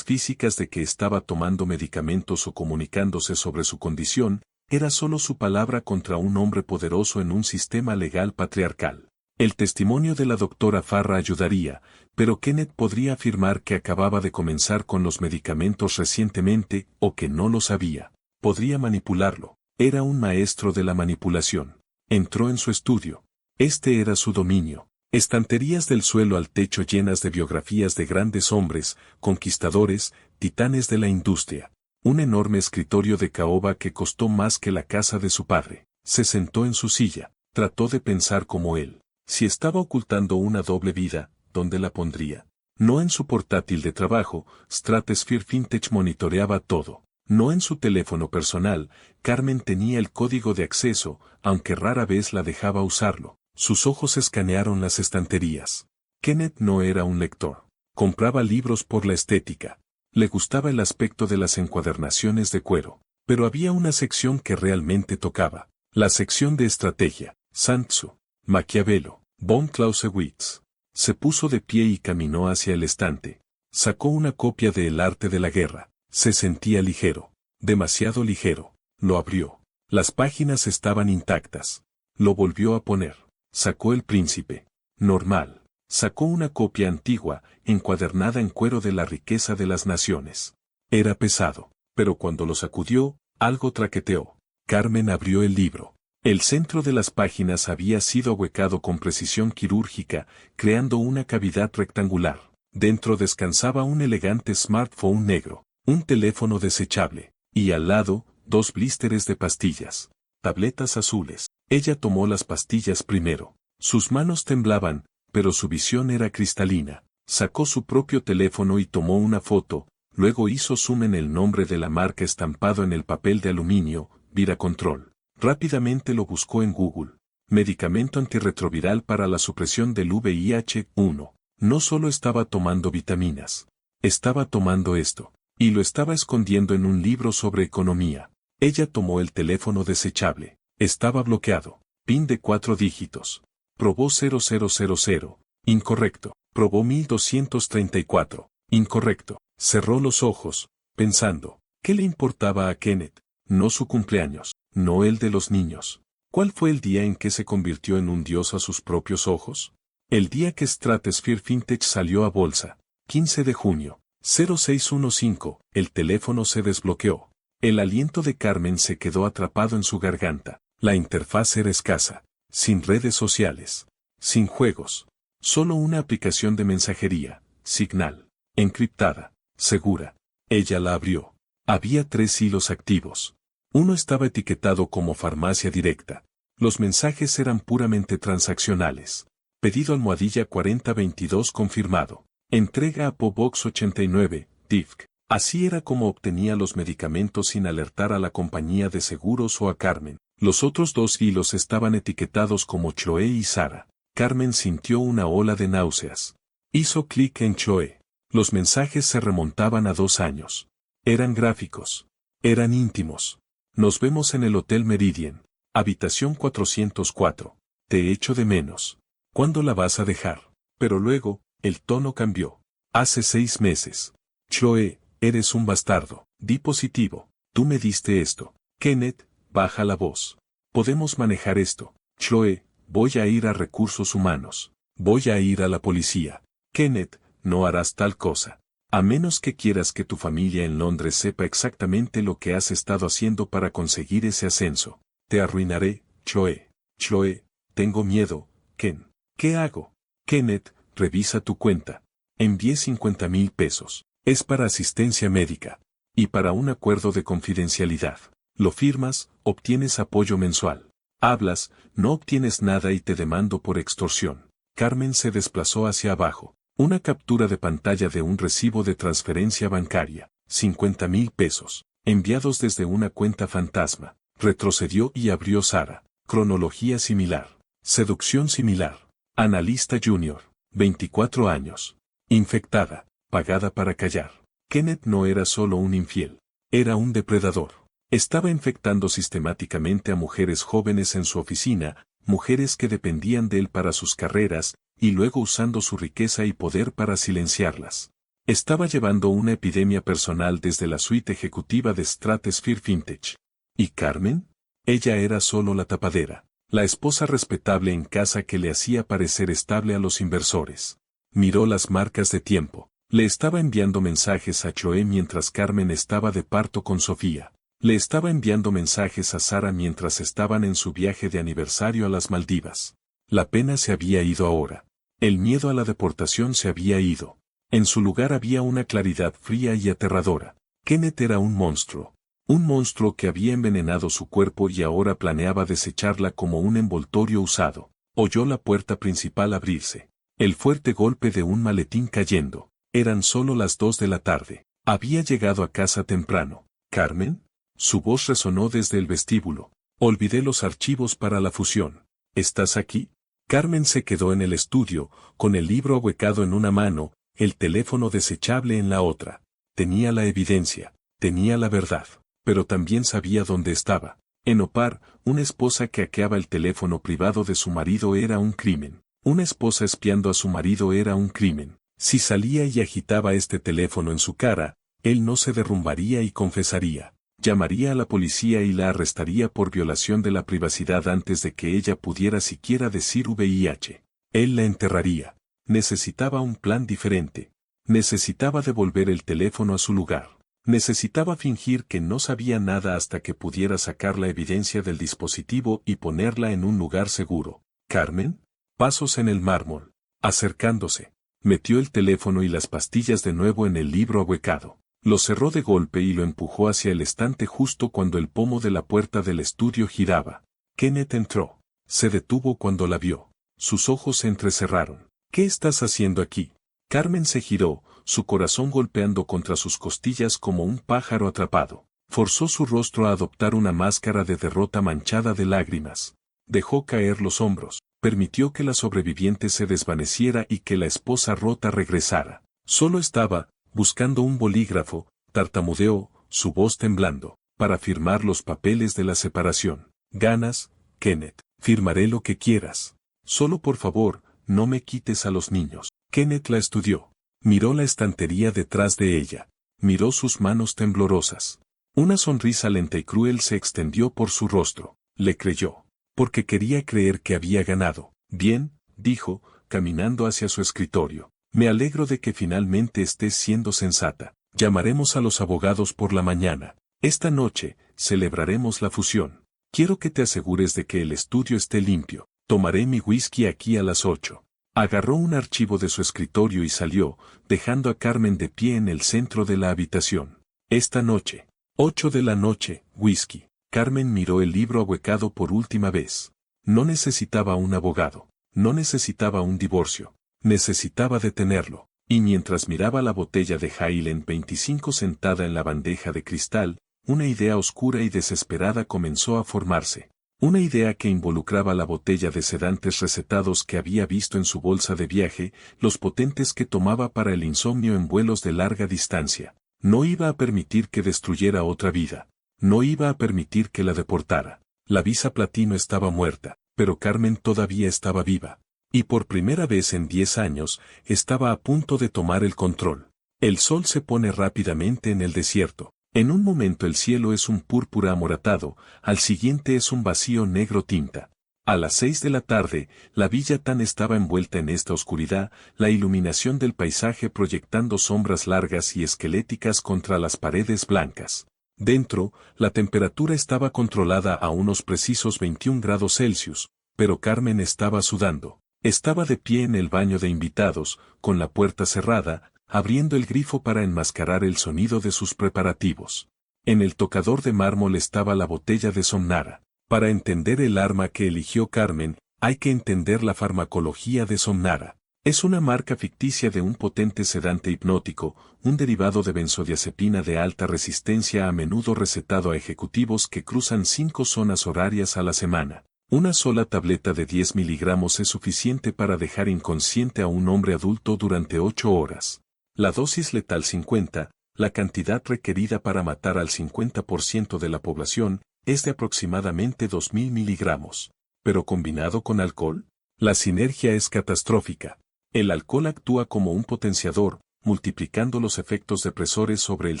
físicas de que estaba tomando medicamentos o comunicándose sobre su condición, era solo su palabra contra un hombre poderoso en un sistema legal patriarcal. El testimonio de la doctora Farra ayudaría, pero Kenneth podría afirmar que acababa de comenzar con los medicamentos recientemente o que no lo sabía. Podría manipularlo. Era un maestro de la manipulación. Entró en su estudio. Este era su dominio. Estanterías del suelo al techo llenas de biografías de grandes hombres, conquistadores, titanes de la industria. Un enorme escritorio de caoba que costó más que la casa de su padre. Se sentó en su silla. Trató de pensar como él. Si estaba ocultando una doble vida, ¿dónde la pondría? No en su portátil de trabajo, Stratosphere Fintech monitoreaba todo. No en su teléfono personal, Carmen tenía el código de acceso, aunque rara vez la dejaba usarlo. Sus ojos escanearon las estanterías. Kenneth no era un lector. Compraba libros por la estética. Le gustaba el aspecto de las encuadernaciones de cuero. Pero había una sección que realmente tocaba. La sección de estrategia. Sun Tzu, Maquiavelo, von Clausewitz. Se puso de pie y caminó hacia el estante. Sacó una copia de El arte de la guerra. Se sentía ligero. Demasiado ligero. Lo abrió. Las páginas estaban intactas. Lo volvió a poner. Sacó El príncipe. Normal. Sacó una copia antigua, encuadernada en cuero de La riqueza de las naciones. Era pesado, pero cuando lo sacudió, algo traqueteó. Carmen abrió el libro. El centro de las páginas había sido ahuecado con precisión quirúrgica, creando una cavidad rectangular. Dentro descansaba un elegante smartphone negro, un teléfono desechable, y al lado, 2 blísteres de pastillas. Tabletas azules. Ella tomó las pastillas primero. Sus manos temblaban, pero su visión era cristalina. Sacó su propio teléfono y tomó una foto, luego hizo zoom en el nombre de la marca estampado en el papel de aluminio, Viracontrol. Rápidamente lo buscó en Google. Medicamento antirretroviral para la supresión del VIH-1. No solo estaba tomando vitaminas. Estaba tomando esto. Y lo estaba escondiendo en un libro sobre economía. Ella tomó el teléfono desechable. Estaba bloqueado. PIN de 4 dígitos. Probó 0000. Incorrecto. Probó 1234. Incorrecto. Cerró los ojos, pensando, ¿qué le importaba a Kenneth? No su cumpleaños, no el de los niños. ¿Cuál fue el día en que se convirtió en un dios a sus propios ojos? El día que Stratosphere Fintech salió a bolsa. 15 de junio. 0615. El teléfono se desbloqueó. El aliento de Carmen se quedó atrapado en su garganta. La interfaz era escasa. Sin redes sociales. Sin juegos. Solo una aplicación de mensajería. Signal. Encriptada. Segura. Ella la abrió. Había 3 hilos activos. Uno estaba etiquetado como farmacia directa. Los mensajes eran puramente transaccionales. Pedido almohadilla 4022 confirmado. Entrega a PO Box 89, TIFC. Así era como obtenía los medicamentos sin alertar a la compañía de seguros o a Carmen. Los otros 2 hilos estaban etiquetados como Chloe y Sara. Carmen sintió una ola de náuseas. Hizo clic en Chloe. Los mensajes se remontaban a 2 años. Eran gráficos. Eran íntimos. Nos vemos en el Hotel Meridian. Habitación 404. Te echo de menos. ¿Cuándo la vas a dejar? Pero luego, el tono cambió. Hace 6 meses. Chloe, eres un bastardo. Di positivo. Tú me diste esto. Kenneth, baja la voz. Podemos manejar esto. Chloe, voy a ir a recursos humanos. Voy a ir a la policía. Kenneth, no harás tal cosa. A menos que quieras que tu familia en Londres sepa exactamente lo que has estado haciendo para conseguir ese ascenso. Te arruinaré, Chloe. Chloe, tengo miedo, Ken. ¿Qué hago? Kenneth, revisa tu cuenta. Envié 50,000 pesos. Es para asistencia médica. Y para un acuerdo de confidencialidad. Lo firmas, obtienes apoyo mensual. Hablas, no obtienes nada y te demando por extorsión. Carmen se desplazó hacia abajo. Una captura de pantalla de un recibo de transferencia bancaria. 50,000 pesos. Enviados desde una cuenta fantasma. Retrocedió y abrió Sara. Cronología similar. Seducción similar. Analista junior. 24 años. Infectada. Pagada para callar. Kenneth no era solo un infiel. Era un depredador. Estaba infectando sistemáticamente a mujeres jóvenes en su oficina, mujeres que dependían de él para sus carreras, y luego usando su riqueza y poder para silenciarlas. Estaba llevando una epidemia personal desde la suite ejecutiva de Stratosphere Vintage. ¿Y Carmen? Ella era solo la tapadera, la esposa respetable en casa que le hacía parecer estable a los inversores. Miró las marcas de tiempo. Le estaba enviando mensajes a Chloe mientras Carmen estaba de parto con Sofía. Le estaba enviando mensajes a Sara mientras estaban en su viaje de aniversario a las Maldivas. La pena se había ido ahora. El miedo a la deportación se había ido. En su lugar había una claridad fría y aterradora. Kenneth era un monstruo. Un monstruo que había envenenado su cuerpo y ahora planeaba desecharla como un envoltorio usado. Oyó la puerta principal abrirse. El fuerte golpe de un maletín cayendo. Eran solo las 2 de la tarde. Había llegado a casa temprano. ¿Carmen? Su voz resonó desde el vestíbulo. Olvidé los archivos para la fusión. ¿Estás aquí? Carmen se quedó en el estudio, con el libro ahuecado en una mano, el teléfono desechable en la otra. Tenía la evidencia, tenía la verdad, pero también sabía dónde estaba. En Opar, una esposa que hackeaba el teléfono privado de su marido era un crimen. Una esposa espiando a su marido era un crimen. Si salía y agitaba este teléfono en su cara, él no se derrumbaría y confesaría. Llamaría a la policía y la arrestaría por violación de la privacidad antes de que ella pudiera siquiera decir VIH. Él la enterraría. Necesitaba un plan diferente. Necesitaba devolver el teléfono a su lugar. Necesitaba fingir que no sabía nada hasta que pudiera sacar la evidencia del dispositivo y ponerla en un lugar seguro. ¿Carmen? Pasos en el mármol. Acercándose. Metió el teléfono y las pastillas de nuevo en el libro ahuecado. Lo cerró de golpe y lo empujó hacia el estante justo cuando el pomo de la puerta del estudio giraba. Kenneth entró. Se detuvo cuando la vio. Sus ojos se entrecerraron. ¿Qué estás haciendo aquí? Carmen se giró, su corazón golpeando contra sus costillas como un pájaro atrapado. Forzó su rostro a adoptar una máscara de derrota manchada de lágrimas. Dejó caer los hombros. Permitió que la sobreviviente se desvaneciera y que la esposa rota regresara. Solo estaba, buscando un bolígrafo, tartamudeó, su voz temblando, para firmar los papeles de la separación. ¿Ganas, Kenneth? Firmaré lo que quieras. Solo por favor, no me quites a los niños. Kenneth la estudió. Miró la estantería detrás de ella. Miró sus manos temblorosas. Una sonrisa lenta y cruel se extendió por su rostro. Le creyó. Porque quería creer que había ganado. Bien, dijo, caminando hacia su escritorio. Me alegro de que finalmente estés siendo sensata. Llamaremos a los abogados por la mañana. Esta noche, celebraremos la fusión. Quiero que te asegures de que el estudio esté limpio. Tomaré mi whisky aquí a las 8. Agarró un archivo de su escritorio y salió, dejando a Carmen de pie en el centro de la habitación. Esta noche. 8 de la noche, whisky. Carmen miró el libro ahuecado por última vez. No necesitaba un abogado. No necesitaba un divorcio. Necesitaba detenerlo. Y mientras miraba la botella de Highland 25 sentada en la bandeja de cristal, una idea oscura y desesperada comenzó a formarse. Una idea que involucraba la botella de sedantes recetados que había visto en su bolsa de viaje, los potentes que tomaba para el insomnio en vuelos de larga distancia. No iba a permitir que destruyera otra vida. No iba a permitir que la deportara. La visa platino estaba muerta, pero Carmen todavía estaba viva. Y por primera vez en 10 años, estaba a punto de tomar el control. El sol se pone rápidamente en el desierto. En un momento el cielo es un púrpura amoratado, al siguiente es un vacío negro tinta. A las 6 de la tarde, la villa tan estaba envuelta en esta oscuridad, la iluminación del paisaje proyectando sombras largas y esqueléticas contra las paredes blancas. Dentro, la temperatura estaba controlada a unos precisos 21 grados Celsius, pero Carmen estaba sudando. Estaba de pie en el baño de invitados, con la puerta cerrada, abriendo el grifo para enmascarar el sonido de sus preparativos. En el tocador de mármol estaba la botella de Somnara. Para entender el arma que eligió Carmen, hay que entender la farmacología de Somnara. Es una marca ficticia de un potente sedante hipnótico, un derivado de benzodiazepina de alta resistencia a menudo recetado a ejecutivos que cruzan 5 zonas horarias a la semana. Una sola tableta de 10 miligramos es suficiente para dejar inconsciente a un hombre adulto durante 8 horas. La dosis letal 50, la cantidad requerida para matar al 50% de la población, es de aproximadamente 2.000 miligramos. Pero combinado con alcohol, la sinergia es catastrófica. El alcohol actúa como un potenciador, multiplicando los efectos depresores sobre el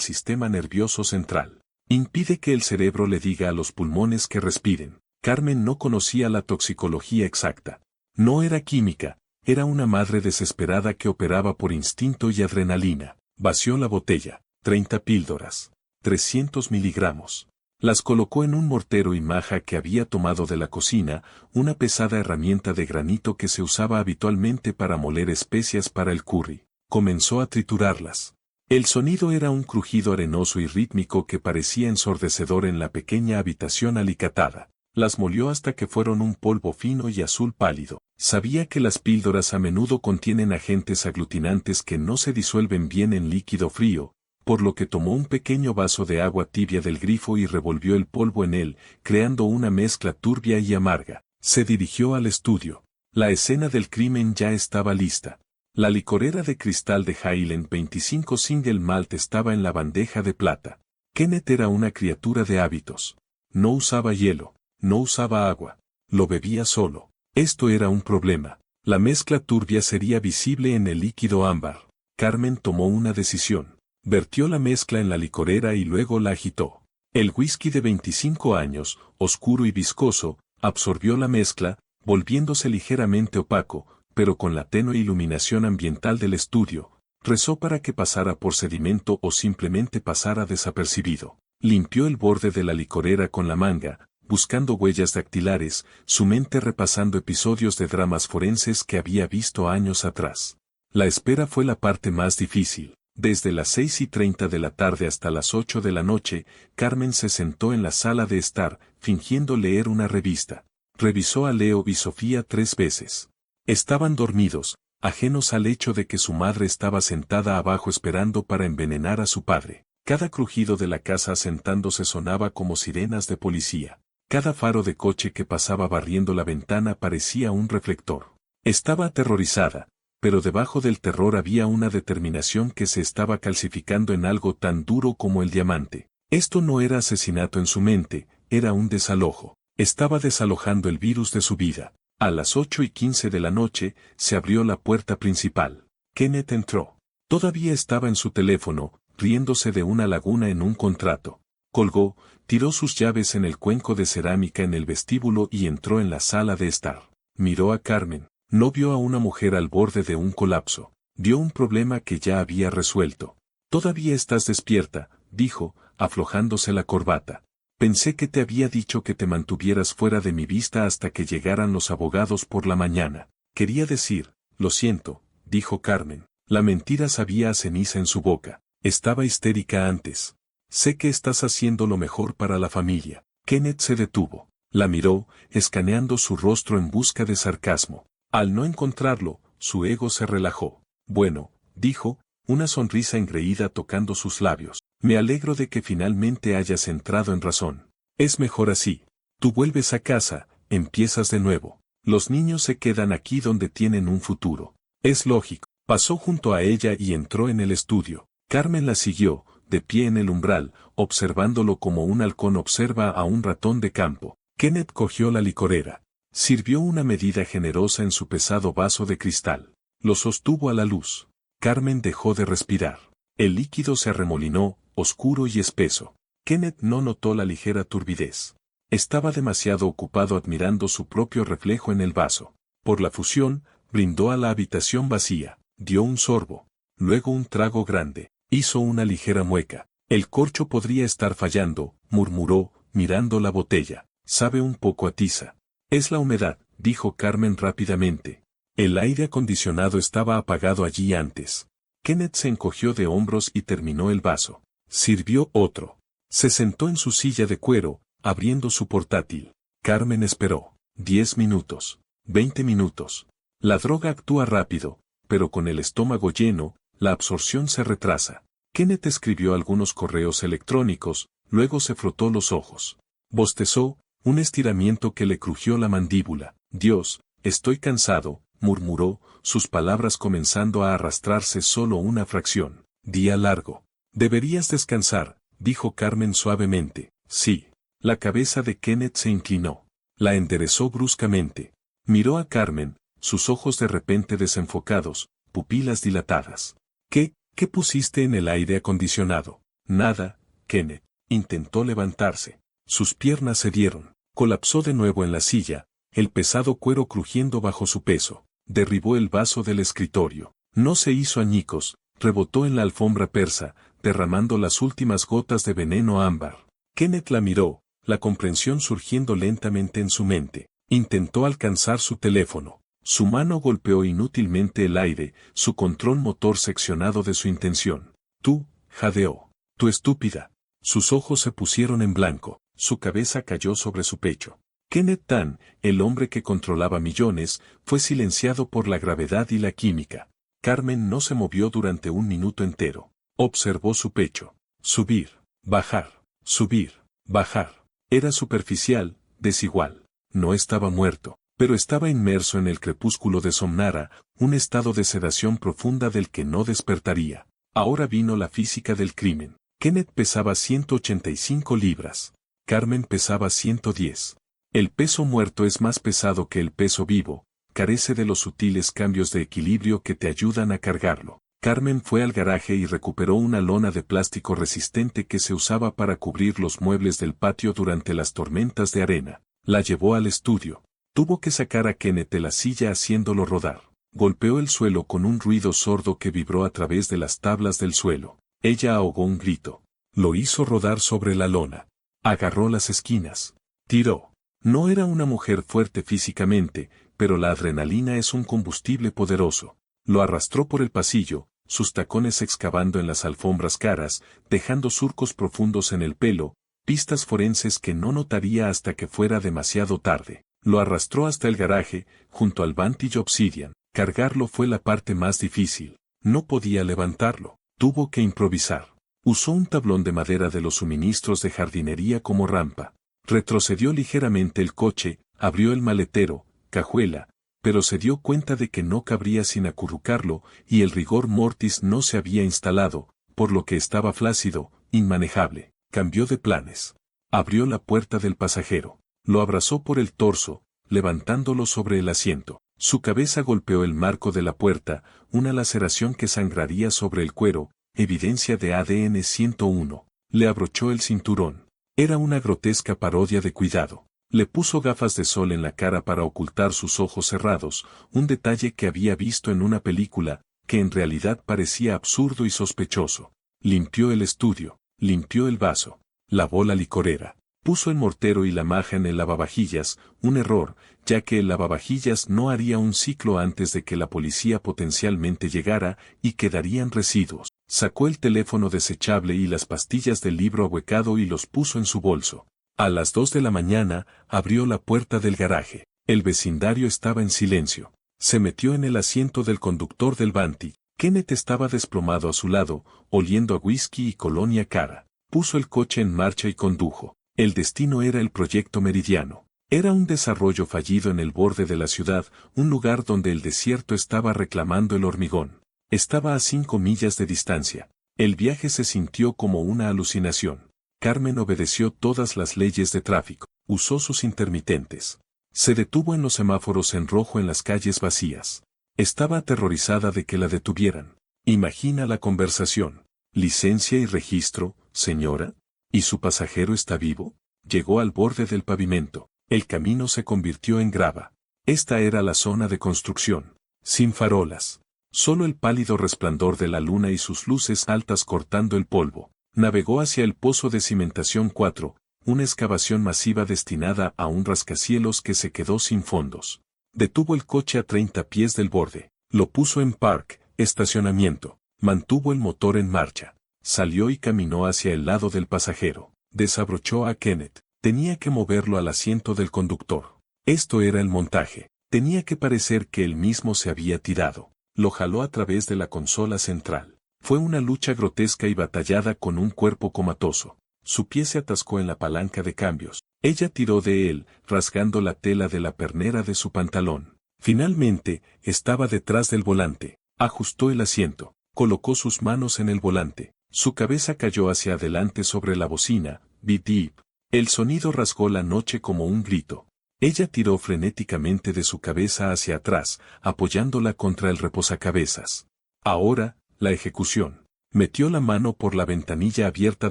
sistema nervioso central. Impide que el cerebro le diga a los pulmones que respiren. Carmen no conocía la toxicología exacta. No era química, era una madre desesperada que operaba por instinto y adrenalina. Vació la botella, 30 píldoras, 300 miligramos. Las colocó en un mortero y maja que había tomado de la cocina, una pesada herramienta de granito que se usaba habitualmente para moler especias para el curry. Comenzó a triturarlas. El sonido era un crujido arenoso y rítmico que parecía ensordecedor en la pequeña habitación alicatada. Las molió hasta que fueron un polvo fino y azul pálido. Sabía que las píldoras a menudo contienen agentes aglutinantes que no se disuelven bien en líquido frío, por lo que tomó un pequeño vaso de agua tibia del grifo y revolvió el polvo en él, creando una mezcla turbia y amarga. Se dirigió al estudio. La escena del crimen ya estaba lista. La licorera de cristal de Highland 25 Single Malt estaba en la bandeja de plata. Kenneth era una criatura de hábitos. No usaba hielo, no usaba agua, lo bebía solo. Esto era un problema. La mezcla turbia sería visible en el líquido ámbar. Carmen tomó una decisión. Vertió la mezcla en la licorera y luego la agitó. El whisky de 25 años, oscuro y viscoso, absorbió la mezcla, volviéndose ligeramente opaco, pero con la tenue iluminación ambiental del estudio, rezó para que pasara por sedimento o simplemente pasara desapercibido. Limpió el borde de la licorera con la manga, buscando huellas dactilares, su mente repasando episodios de dramas forenses que había visto años atrás. La espera fue la parte más difícil. Desde las 6:30 de la tarde hasta las 8 de la noche, Carmen se sentó en la sala de estar, fingiendo leer una revista. Revisó a Leo y Sofía 3 veces. Estaban dormidos, ajenos al hecho de que su madre estaba sentada abajo esperando para envenenar a su padre. Cada crujido de la casa asentándose sonaba como sirenas de policía. Cada faro de coche que pasaba barriendo la ventana parecía un reflector. Estaba aterrorizada, pero debajo del terror había una determinación que se estaba calcificando en algo tan duro como el diamante. Esto no era asesinato en su mente, era un desalojo. Estaba desalojando el virus de su vida. A las 8:15 de la noche, se abrió la puerta principal. Kenneth entró. Todavía estaba en su teléfono, riéndose de una laguna en un contrato. Colgó, tiró sus llaves en el cuenco de cerámica en el vestíbulo y entró en la sala de estar. Miró a Carmen. No vio a una mujer al borde de un colapso. Vio un problema que ya había resuelto. «Todavía estás despierta», dijo, aflojándose la corbata. «Pensé que te había dicho que te mantuvieras fuera de mi vista hasta que llegaran los abogados por la mañana. Quería decir, lo siento», dijo Carmen. La mentira sabía a ceniza en su boca. Estaba histérica antes. «Sé que estás haciendo lo mejor para la familia». Kenneth se detuvo. La miró, escaneando su rostro en busca de sarcasmo. Al no encontrarlo, su ego se relajó. «Bueno», dijo, una sonrisa engreída tocando sus labios. «Me alegro de que finalmente hayas entrado en razón. Es mejor así. Tú vuelves a casa, empiezas de nuevo. Los niños se quedan aquí donde tienen un futuro. Es lógico». Pasó junto a ella y entró en el estudio. Carmen la siguió, de pie en el umbral, observándolo como un halcón observa a un ratón de campo. Kenneth cogió la licorera. Sirvió una medida generosa en su pesado vaso de cristal. Lo sostuvo a la luz. Carmen dejó de respirar. El líquido se arremolinó, oscuro y espeso. Kenneth no notó la ligera turbidez. Estaba demasiado ocupado admirando su propio reflejo en el vaso. Por la fusión, brindó a la habitación vacía. Dio un sorbo. Luego un trago grande. Hizo una ligera mueca. «El corcho podría estar fallando», murmuró, mirando la botella. «Sabe un poco a tiza». «Es la humedad», dijo Carmen rápidamente. El aire acondicionado estaba apagado allí antes. Kenneth se encogió de hombros y terminó el vaso. Sirvió otro. Se sentó en su silla de cuero, abriendo su portátil. Carmen esperó. 10 minutos. 20 minutos. La droga actúa rápido, pero con el estómago lleno, la absorción se retrasa. Kenneth escribió algunos correos electrónicos, luego se frotó los ojos. Bostezó, un estiramiento que le crujió la mandíbula. Dios, estoy cansado, murmuró, sus palabras comenzando a arrastrarse solo una fracción. Día largo. Deberías descansar, dijo Carmen suavemente. Sí. La cabeza de Kenneth se inclinó. La enderezó bruscamente. Miró a Carmen, sus ojos de repente desenfocados, pupilas dilatadas. ¿Qué pusiste en el aire acondicionado? Nada, Kenneth. Intentó levantarse. Sus piernas cedieron. Colapsó de nuevo en la silla, el pesado cuero crujiendo bajo su peso. Derribó el vaso del escritorio. No se hizo añicos, rebotó en la alfombra persa, derramando las últimas gotas de veneno ámbar. Kenneth la miró, la comprensión surgiendo lentamente en su mente. Intentó alcanzar su teléfono. Su mano golpeó inútilmente el aire, su control motor seccionado de su intención. Tú, jadeó. Tú estúpida. Sus ojos se pusieron en blanco, su cabeza cayó sobre su pecho. Kenneth Tan, el hombre que controlaba millones, fue silenciado por la gravedad y la química. Carmen no se movió durante un minuto entero. Observó su pecho. Subir, bajar, subir, bajar. Era superficial, desigual. No estaba muerto, pero estaba inmerso en el crepúsculo de Somnara, un estado de sedación profunda del que no despertaría. Ahora vino la física del crimen. Kenneth pesaba 185 libras. Carmen pesaba 110. El peso muerto es más pesado que el peso vivo, carece de los sutiles cambios de equilibrio que te ayudan a cargarlo. Carmen fue al garaje y recuperó una lona de plástico resistente que se usaba para cubrir los muebles del patio durante las tormentas de arena. La llevó al estudio. Tuvo que sacar a Kenneth de la silla haciéndolo rodar. Golpeó el suelo con un ruido sordo que vibró a través de las tablas del suelo. Ella ahogó un grito. Lo hizo rodar sobre la lona. Agarró las esquinas. Tiró. No era una mujer fuerte físicamente, pero la adrenalina es un combustible poderoso. Lo arrastró por el pasillo, sus tacones excavando en las alfombras caras, dejando surcos profundos en el pelo, pistas forenses que no notaría hasta que fuera demasiado tarde. Lo arrastró hasta el garaje, junto al Vantage Obsidian. Cargarlo fue la parte más difícil. No podía levantarlo. Tuvo que improvisar. Usó un tablón de madera de los suministros de jardinería como rampa. Retrocedió ligeramente el coche, abrió el maletero, cajuela, pero se dio cuenta de que no cabría sin acurrucarlo y el rigor mortis no se había instalado, por lo que estaba flácido, inmanejable. Cambió de planes. Abrió la puerta del pasajero. Lo abrazó por el torso, levantándolo sobre el asiento. Su cabeza golpeó el marco de la puerta, una laceración que sangraría sobre el cuero, evidencia de ADN 101. Le abrochó el cinturón. Era una grotesca parodia de cuidado. Le puso gafas de sol en la cara para ocultar sus ojos cerrados, un detalle que había visto en una película, que en realidad parecía absurdo y sospechoso. Limpió el estudio, limpió el vaso, lavó la licorera, puso el mortero y la maja en el lavavajillas, un error, ya que el lavavajillas no haría un ciclo antes de que la policía potencialmente llegara y quedarían residuos. Sacó el teléfono desechable y las pastillas del libro ahuecado y los puso en su bolso. A las 2 de la mañana, abrió la puerta del garaje. El vecindario estaba en silencio. Se metió en el asiento del conductor del Vantage. Kenneth estaba desplomado a su lado, oliendo a whisky y colonia cara. Puso el coche en marcha y condujo. El destino era el Proyecto Meridiano. Era un desarrollo fallido en el borde de la ciudad, un lugar donde el desierto estaba reclamando el hormigón. Estaba a 5 millas de distancia. El viaje se sintió como una alucinación. Carmen obedeció todas las leyes de tráfico. Usó sus intermitentes. Se detuvo en los semáforos en rojo en las calles vacías. Estaba aterrorizada de que la detuvieran. Imagina la conversación. ¿Licencia y registro, señora? ¿Y su pasajero está vivo? Llegó al borde del pavimento. El camino se convirtió en grava. Esta era la zona de construcción. Sin farolas. Solo el pálido resplandor de la luna y sus luces altas cortando el polvo. Navegó hacia el pozo de cimentación 4, una excavación masiva destinada a un rascacielos que se quedó sin fondos. Detuvo el coche a 30 pies del borde. Lo puso en park, estacionamiento. Mantuvo el motor en marcha. Salió y caminó hacia el lado del pasajero. Desabrochó a Kenneth. Tenía que moverlo al asiento del conductor. Esto era el montaje. Tenía que parecer que él mismo se había tirado. Lo jaló a través de la consola central. Fue una lucha grotesca y batallada con un cuerpo comatoso. Su pie se atascó en la palanca de cambios. Ella tiró de él, rasgando la tela de la pernera de su pantalón. Finalmente, estaba detrás del volante. Ajustó el asiento, colocó sus manos en el volante. Su cabeza cayó hacia adelante sobre la bocina, beep beep. El sonido rasgó la noche como un grito. Ella tiró frenéticamente de su cabeza hacia atrás, apoyándola contra el reposacabezas. Ahora, la ejecución. Metió la mano por la ventanilla abierta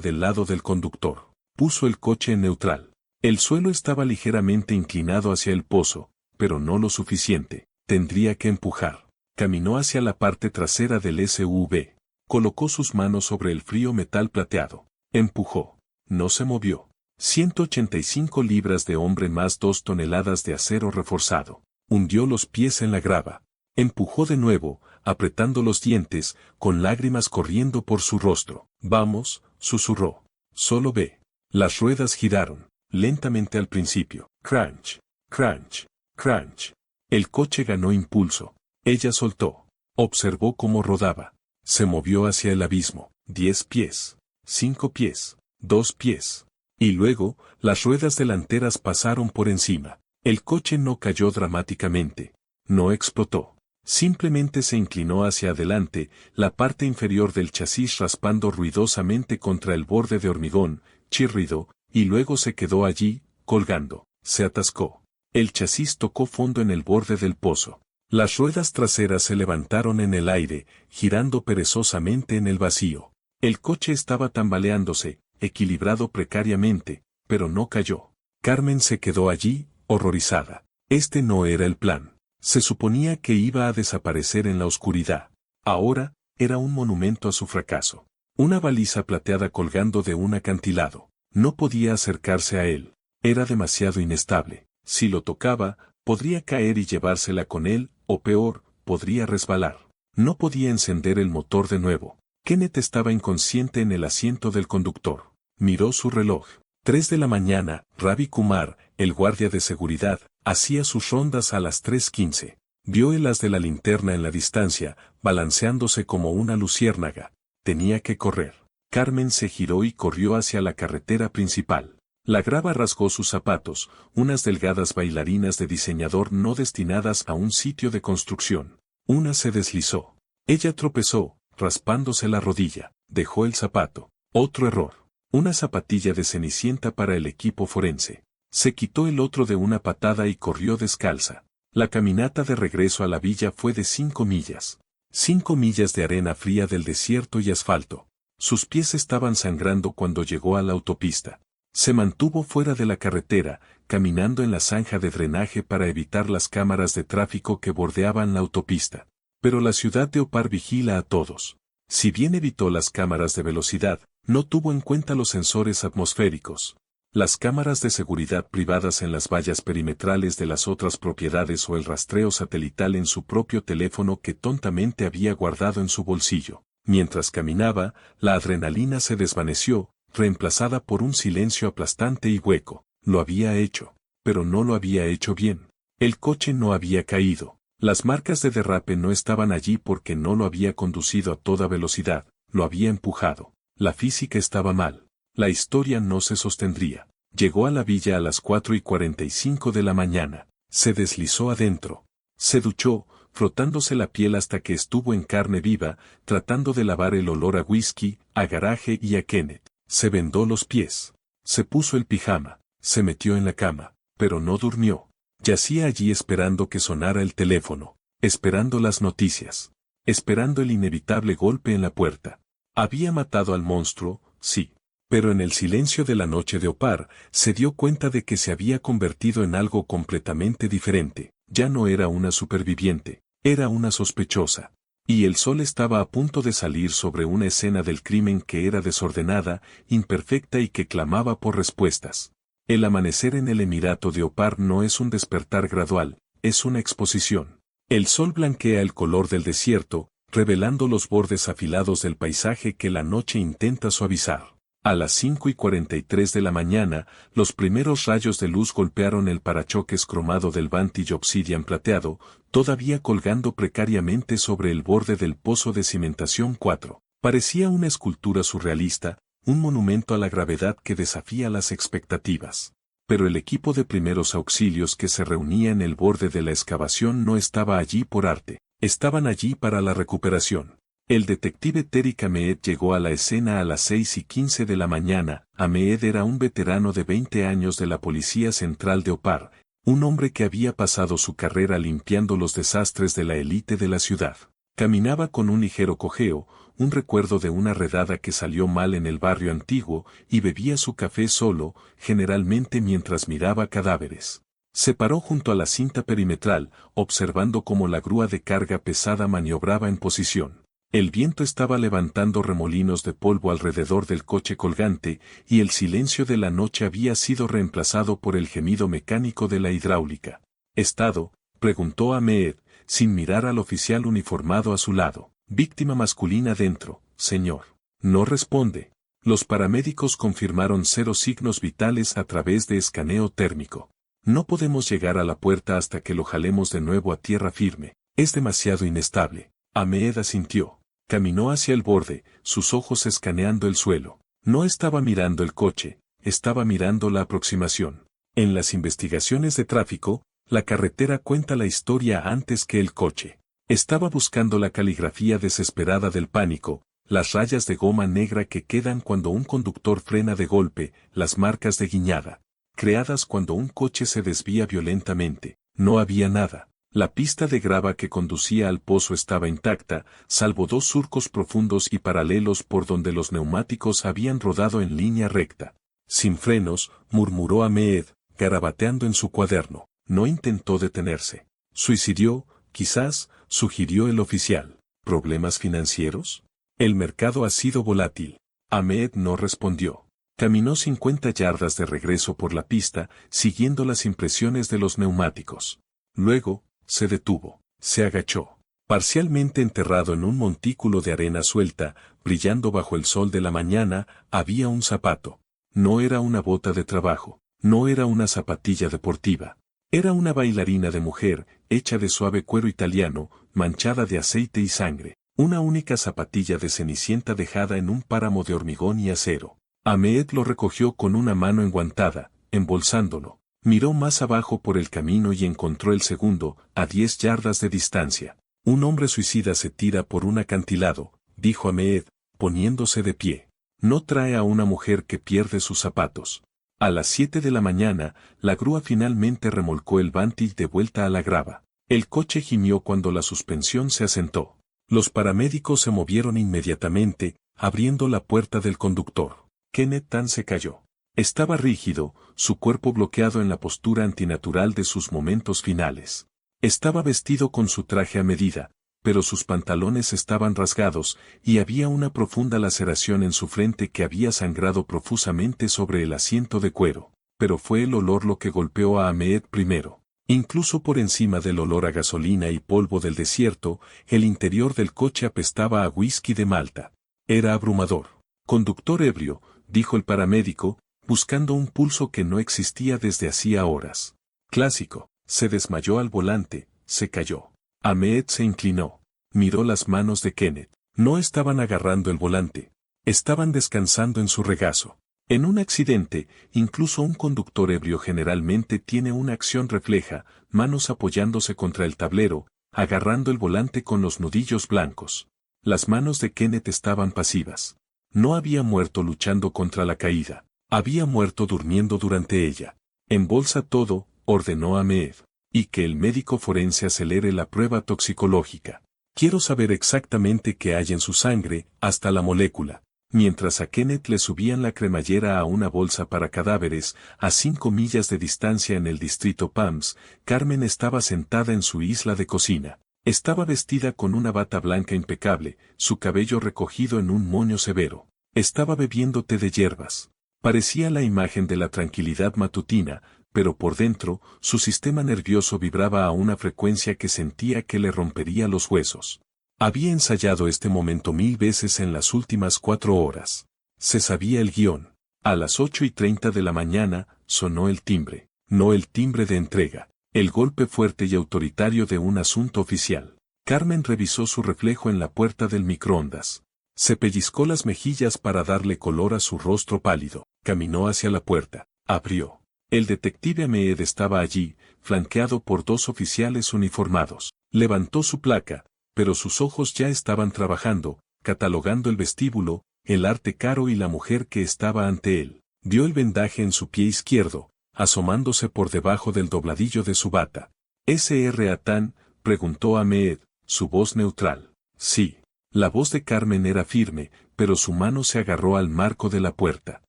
del lado del conductor. Puso el coche en neutral. El suelo estaba ligeramente inclinado hacia el pozo, pero no lo suficiente. Tendría que empujar. Caminó hacia la parte trasera del SUV. Colocó sus manos sobre el frío metal plateado. Empujó. No se movió. 185 libras de hombre más 2 toneladas de acero reforzado. Hundió los pies en la grava. Empujó de nuevo, apretando los dientes, con lágrimas corriendo por su rostro. Vamos, susurró. Solo ve. Las ruedas giraron, lentamente al principio. Crunch, crunch, crunch. El coche ganó impulso. Ella soltó. Observó cómo rodaba. Se movió hacia el abismo. 10 pies. 5 pies. 2 pies. Y luego, las ruedas delanteras pasaron por encima. El coche no cayó dramáticamente. No explotó. Simplemente se inclinó hacia adelante, la parte inferior del chasis raspando ruidosamente contra el borde de hormigón, chirrido, y luego se quedó allí, colgando. Se atascó. El chasis tocó fondo en el borde del pozo. Las ruedas traseras se levantaron en el aire, girando perezosamente en el vacío. El coche estaba tambaleándose, equilibrado precariamente, pero no cayó. Carmen se quedó allí, horrorizada. Este no era el plan. Se suponía que iba a desaparecer en la oscuridad. Ahora, era un monumento a su fracaso. Una baliza plateada colgando de un acantilado. No podía acercarse a él. Era demasiado inestable. Si lo tocaba, podría caer y llevársela con él, o peor, podría resbalar. No podía encender el motor de nuevo. Kenneth estaba inconsciente en el asiento del conductor. Miró su reloj. 3 de la mañana, Ravi Kumar, el guardia de seguridad, hacía sus rondas a las 3:15. Vio el haz de la linterna en la distancia, balanceándose como una luciérnaga. Tenía que correr. Carmen se giró y corrió hacia la carretera principal. La grava rasgó sus zapatos, unas delgadas bailarinas de diseñador no destinadas a un sitio de construcción. Una se deslizó. Ella tropezó, raspándose la rodilla. Dejó el zapato. Otro error. Una zapatilla de Cenicienta para el equipo forense. Se quitó el otro de una patada y corrió descalza. La caminata de regreso a la villa fue de 5 millas. 5 millas de arena fría del desierto y asfalto. Sus pies estaban sangrando cuando llegó a la autopista. Se mantuvo fuera de la carretera, caminando en la zanja de drenaje para evitar las cámaras de tráfico que bordeaban la autopista. Pero la ciudad de Opar vigila a todos. Si bien evitó las cámaras de velocidad, no tuvo en cuenta los sensores atmosféricos. Las cámaras de seguridad privadas en las vallas perimetrales de las otras propiedades o el rastreo satelital en su propio teléfono que tontamente había guardado en su bolsillo. Mientras caminaba, la adrenalina se desvaneció, reemplazada por un silencio aplastante y hueco. Lo había hecho, pero no lo había hecho bien. El coche no había caído. Las marcas de derrape no estaban allí porque no lo había conducido a toda velocidad, lo había empujado. La física estaba mal. La historia no se sostendría. Llegó a la villa a las 4:45 de la mañana. Se deslizó adentro. Se duchó, frotándose la piel hasta que estuvo en carne viva, tratando de lavar el olor a whisky, a garaje y a Kenneth. Se vendó los pies. Se puso el pijama. Se metió en la cama, pero no durmió. Yacía allí esperando que sonara el teléfono, esperando las noticias, esperando el inevitable golpe en la puerta. Había matado al monstruo, sí. Pero en el silencio de la noche de Opar, se dio cuenta de que se había convertido en algo completamente diferente. Ya no era una superviviente, era una sospechosa. Y el sol estaba a punto de salir sobre una escena del crimen que era desordenada, imperfecta y que clamaba por respuestas. El amanecer en el Emirato de Opar no es un despertar gradual, es una exposición. El sol blanquea el color del desierto, revelando los bordes afilados del paisaje que la noche intenta suavizar. A las 5:43 de la mañana, los primeros rayos de luz golpearon el parachoques cromado del Vantage Obsidian plateado, todavía colgando precariamente sobre el borde del pozo de cimentación 4. Parecía una escultura surrealista, un monumento a la gravedad que desafía las expectativas. pero el equipo de primeros auxilios que se reunía en el borde de la excavación no estaba allí por arte, estaban allí para la recuperación. El detective Terry Ahmed llegó a la escena a las 6:15 de la mañana. Ahmed era un veterano de 20 años de la Policía Central de Opar, un hombre que había pasado su carrera limpiando los desastres de la élite de la ciudad. Caminaba con un ligero cojeo, un recuerdo de una redada que salió mal en el barrio antiguo, y bebía su café solo, generalmente mientras miraba cadáveres. Se paró junto a la cinta perimetral, observando cómo la grúa de carga pesada maniobraba en posición. El viento estaba levantando remolinos de polvo alrededor del coche colgante, y el silencio de la noche había sido reemplazado por el gemido mecánico de la hidráulica. ¿Estado?, preguntó Ahmed, sin mirar al oficial uniformado a su lado. Víctima masculina dentro, señor. No responde. Los paramédicos confirmaron 0 signos vitales a través de escaneo térmico. No podemos llegar a la puerta hasta que lo jalemos de nuevo a tierra firme. Es demasiado inestable. Ahmed asintió. Caminó hacia el borde, sus ojos escaneando el suelo. No estaba mirando el coche, estaba mirando la aproximación. En las investigaciones de tráfico, la carretera cuenta la historia antes que el coche. Estaba buscando la caligrafía desesperada del pánico, las rayas de goma negra que quedan cuando un conductor frena de golpe, las marcas de guiñada, creadas cuando un coche se desvía violentamente. No había nada. La pista de grava que conducía al pozo estaba intacta, salvo 2 surcos profundos y paralelos por donde los neumáticos habían rodado en línea recta. Sin frenos, murmuró Ahmed, garabateando en su cuaderno. No intentó detenerse. Suicidió, quizás, sugirió el oficial. ¿Problemas financieros? El mercado ha sido volátil. Ahmed no respondió. Caminó 50 yardas de regreso por la pista, siguiendo las impresiones de los neumáticos. Luego, se detuvo. Se agachó. Parcialmente enterrado en un montículo de arena suelta, brillando bajo el sol de la mañana, había un zapato. No era una bota de trabajo. No era una zapatilla deportiva. Era una bailarina de mujer, hecha de suave cuero italiano, manchada de aceite y sangre. Una única zapatilla de cenicienta dejada en un páramo de hormigón y acero. Ahmed lo recogió con una mano enguantada, embolsándolo. Miró más abajo por el camino y encontró el segundo, a 10 yardas de distancia. Un hombre suicida se tira por un acantilado, dijo Ahmed, poniéndose de pie. No trae a una mujer que pierde sus zapatos. A las 7 de la mañana, la grúa finalmente remolcó el Vantage de vuelta a la grava. El coche gimió cuando la suspensión se asentó. Los paramédicos se movieron inmediatamente, abriendo la puerta del conductor. Kenneth Tan se cayó. Estaba rígido, su cuerpo bloqueado en la postura antinatural de sus momentos finales. Estaba vestido con su traje a medida, pero sus pantalones estaban rasgados, y había una profunda laceración en su frente que había sangrado profusamente sobre el asiento de cuero. Pero fue el olor lo que golpeó a Ahmed primero. Incluso por encima del olor a gasolina y polvo del desierto, el interior del coche apestaba a whisky de Malta. Era abrumador. Conductor ebrio, dijo el paramédico, buscando un pulso que no existía desde hacía horas. Clásico. Se desmayó al volante, se cayó. Ahmed se inclinó. Miró las manos de Kenneth. No estaban agarrando el volante. Estaban descansando en su regazo. En un accidente, incluso un conductor ebrio generalmente tiene una acción refleja, manos apoyándose contra el tablero, agarrando el volante con los nudillos blancos. Las manos de Kenneth estaban pasivas. No había muerto luchando contra la caída. Había muerto durmiendo durante ella. Embolsa todo, ordenó Ahmed. Y que el médico forense acelere la prueba toxicológica. Quiero saber exactamente qué hay en su sangre, hasta la molécula. Mientras a Kenneth le subían la cremallera a una bolsa para cadáveres, a 5 millas de distancia en el distrito Palms, Carmen estaba sentada en su isla de cocina. Estaba vestida con una bata blanca impecable, su cabello recogido en un moño severo. Estaba bebiendo té de hierbas. Parecía la imagen de la tranquilidad matutina, pero por dentro, su sistema nervioso vibraba a una frecuencia que sentía que le rompería los huesos. Había ensayado este momento 1000 veces en las últimas 4 horas. Se sabía el guión. A las 8:30 de la mañana, sonó el timbre. No el timbre de entrega. El golpe fuerte y autoritario de un asunto oficial. Carmen revisó su reflejo en la puerta del microondas. Se pellizcó las mejillas para darle color a su rostro pálido. Caminó hacia la puerta. Abrió. El detective Ahmed estaba allí, flanqueado por dos oficiales uniformados. Levantó su placa, pero sus ojos ya estaban trabajando, catalogando el vestíbulo, el arte caro y la mujer que estaba ante él. Vio el vendaje en su pie izquierdo, asomándose por debajo del dobladillo de su bata. ¿S.R. Atán?, preguntó Ahmed, su voz neutral. Sí. La voz de Carmen era firme, pero su mano se agarró al marco de la puerta.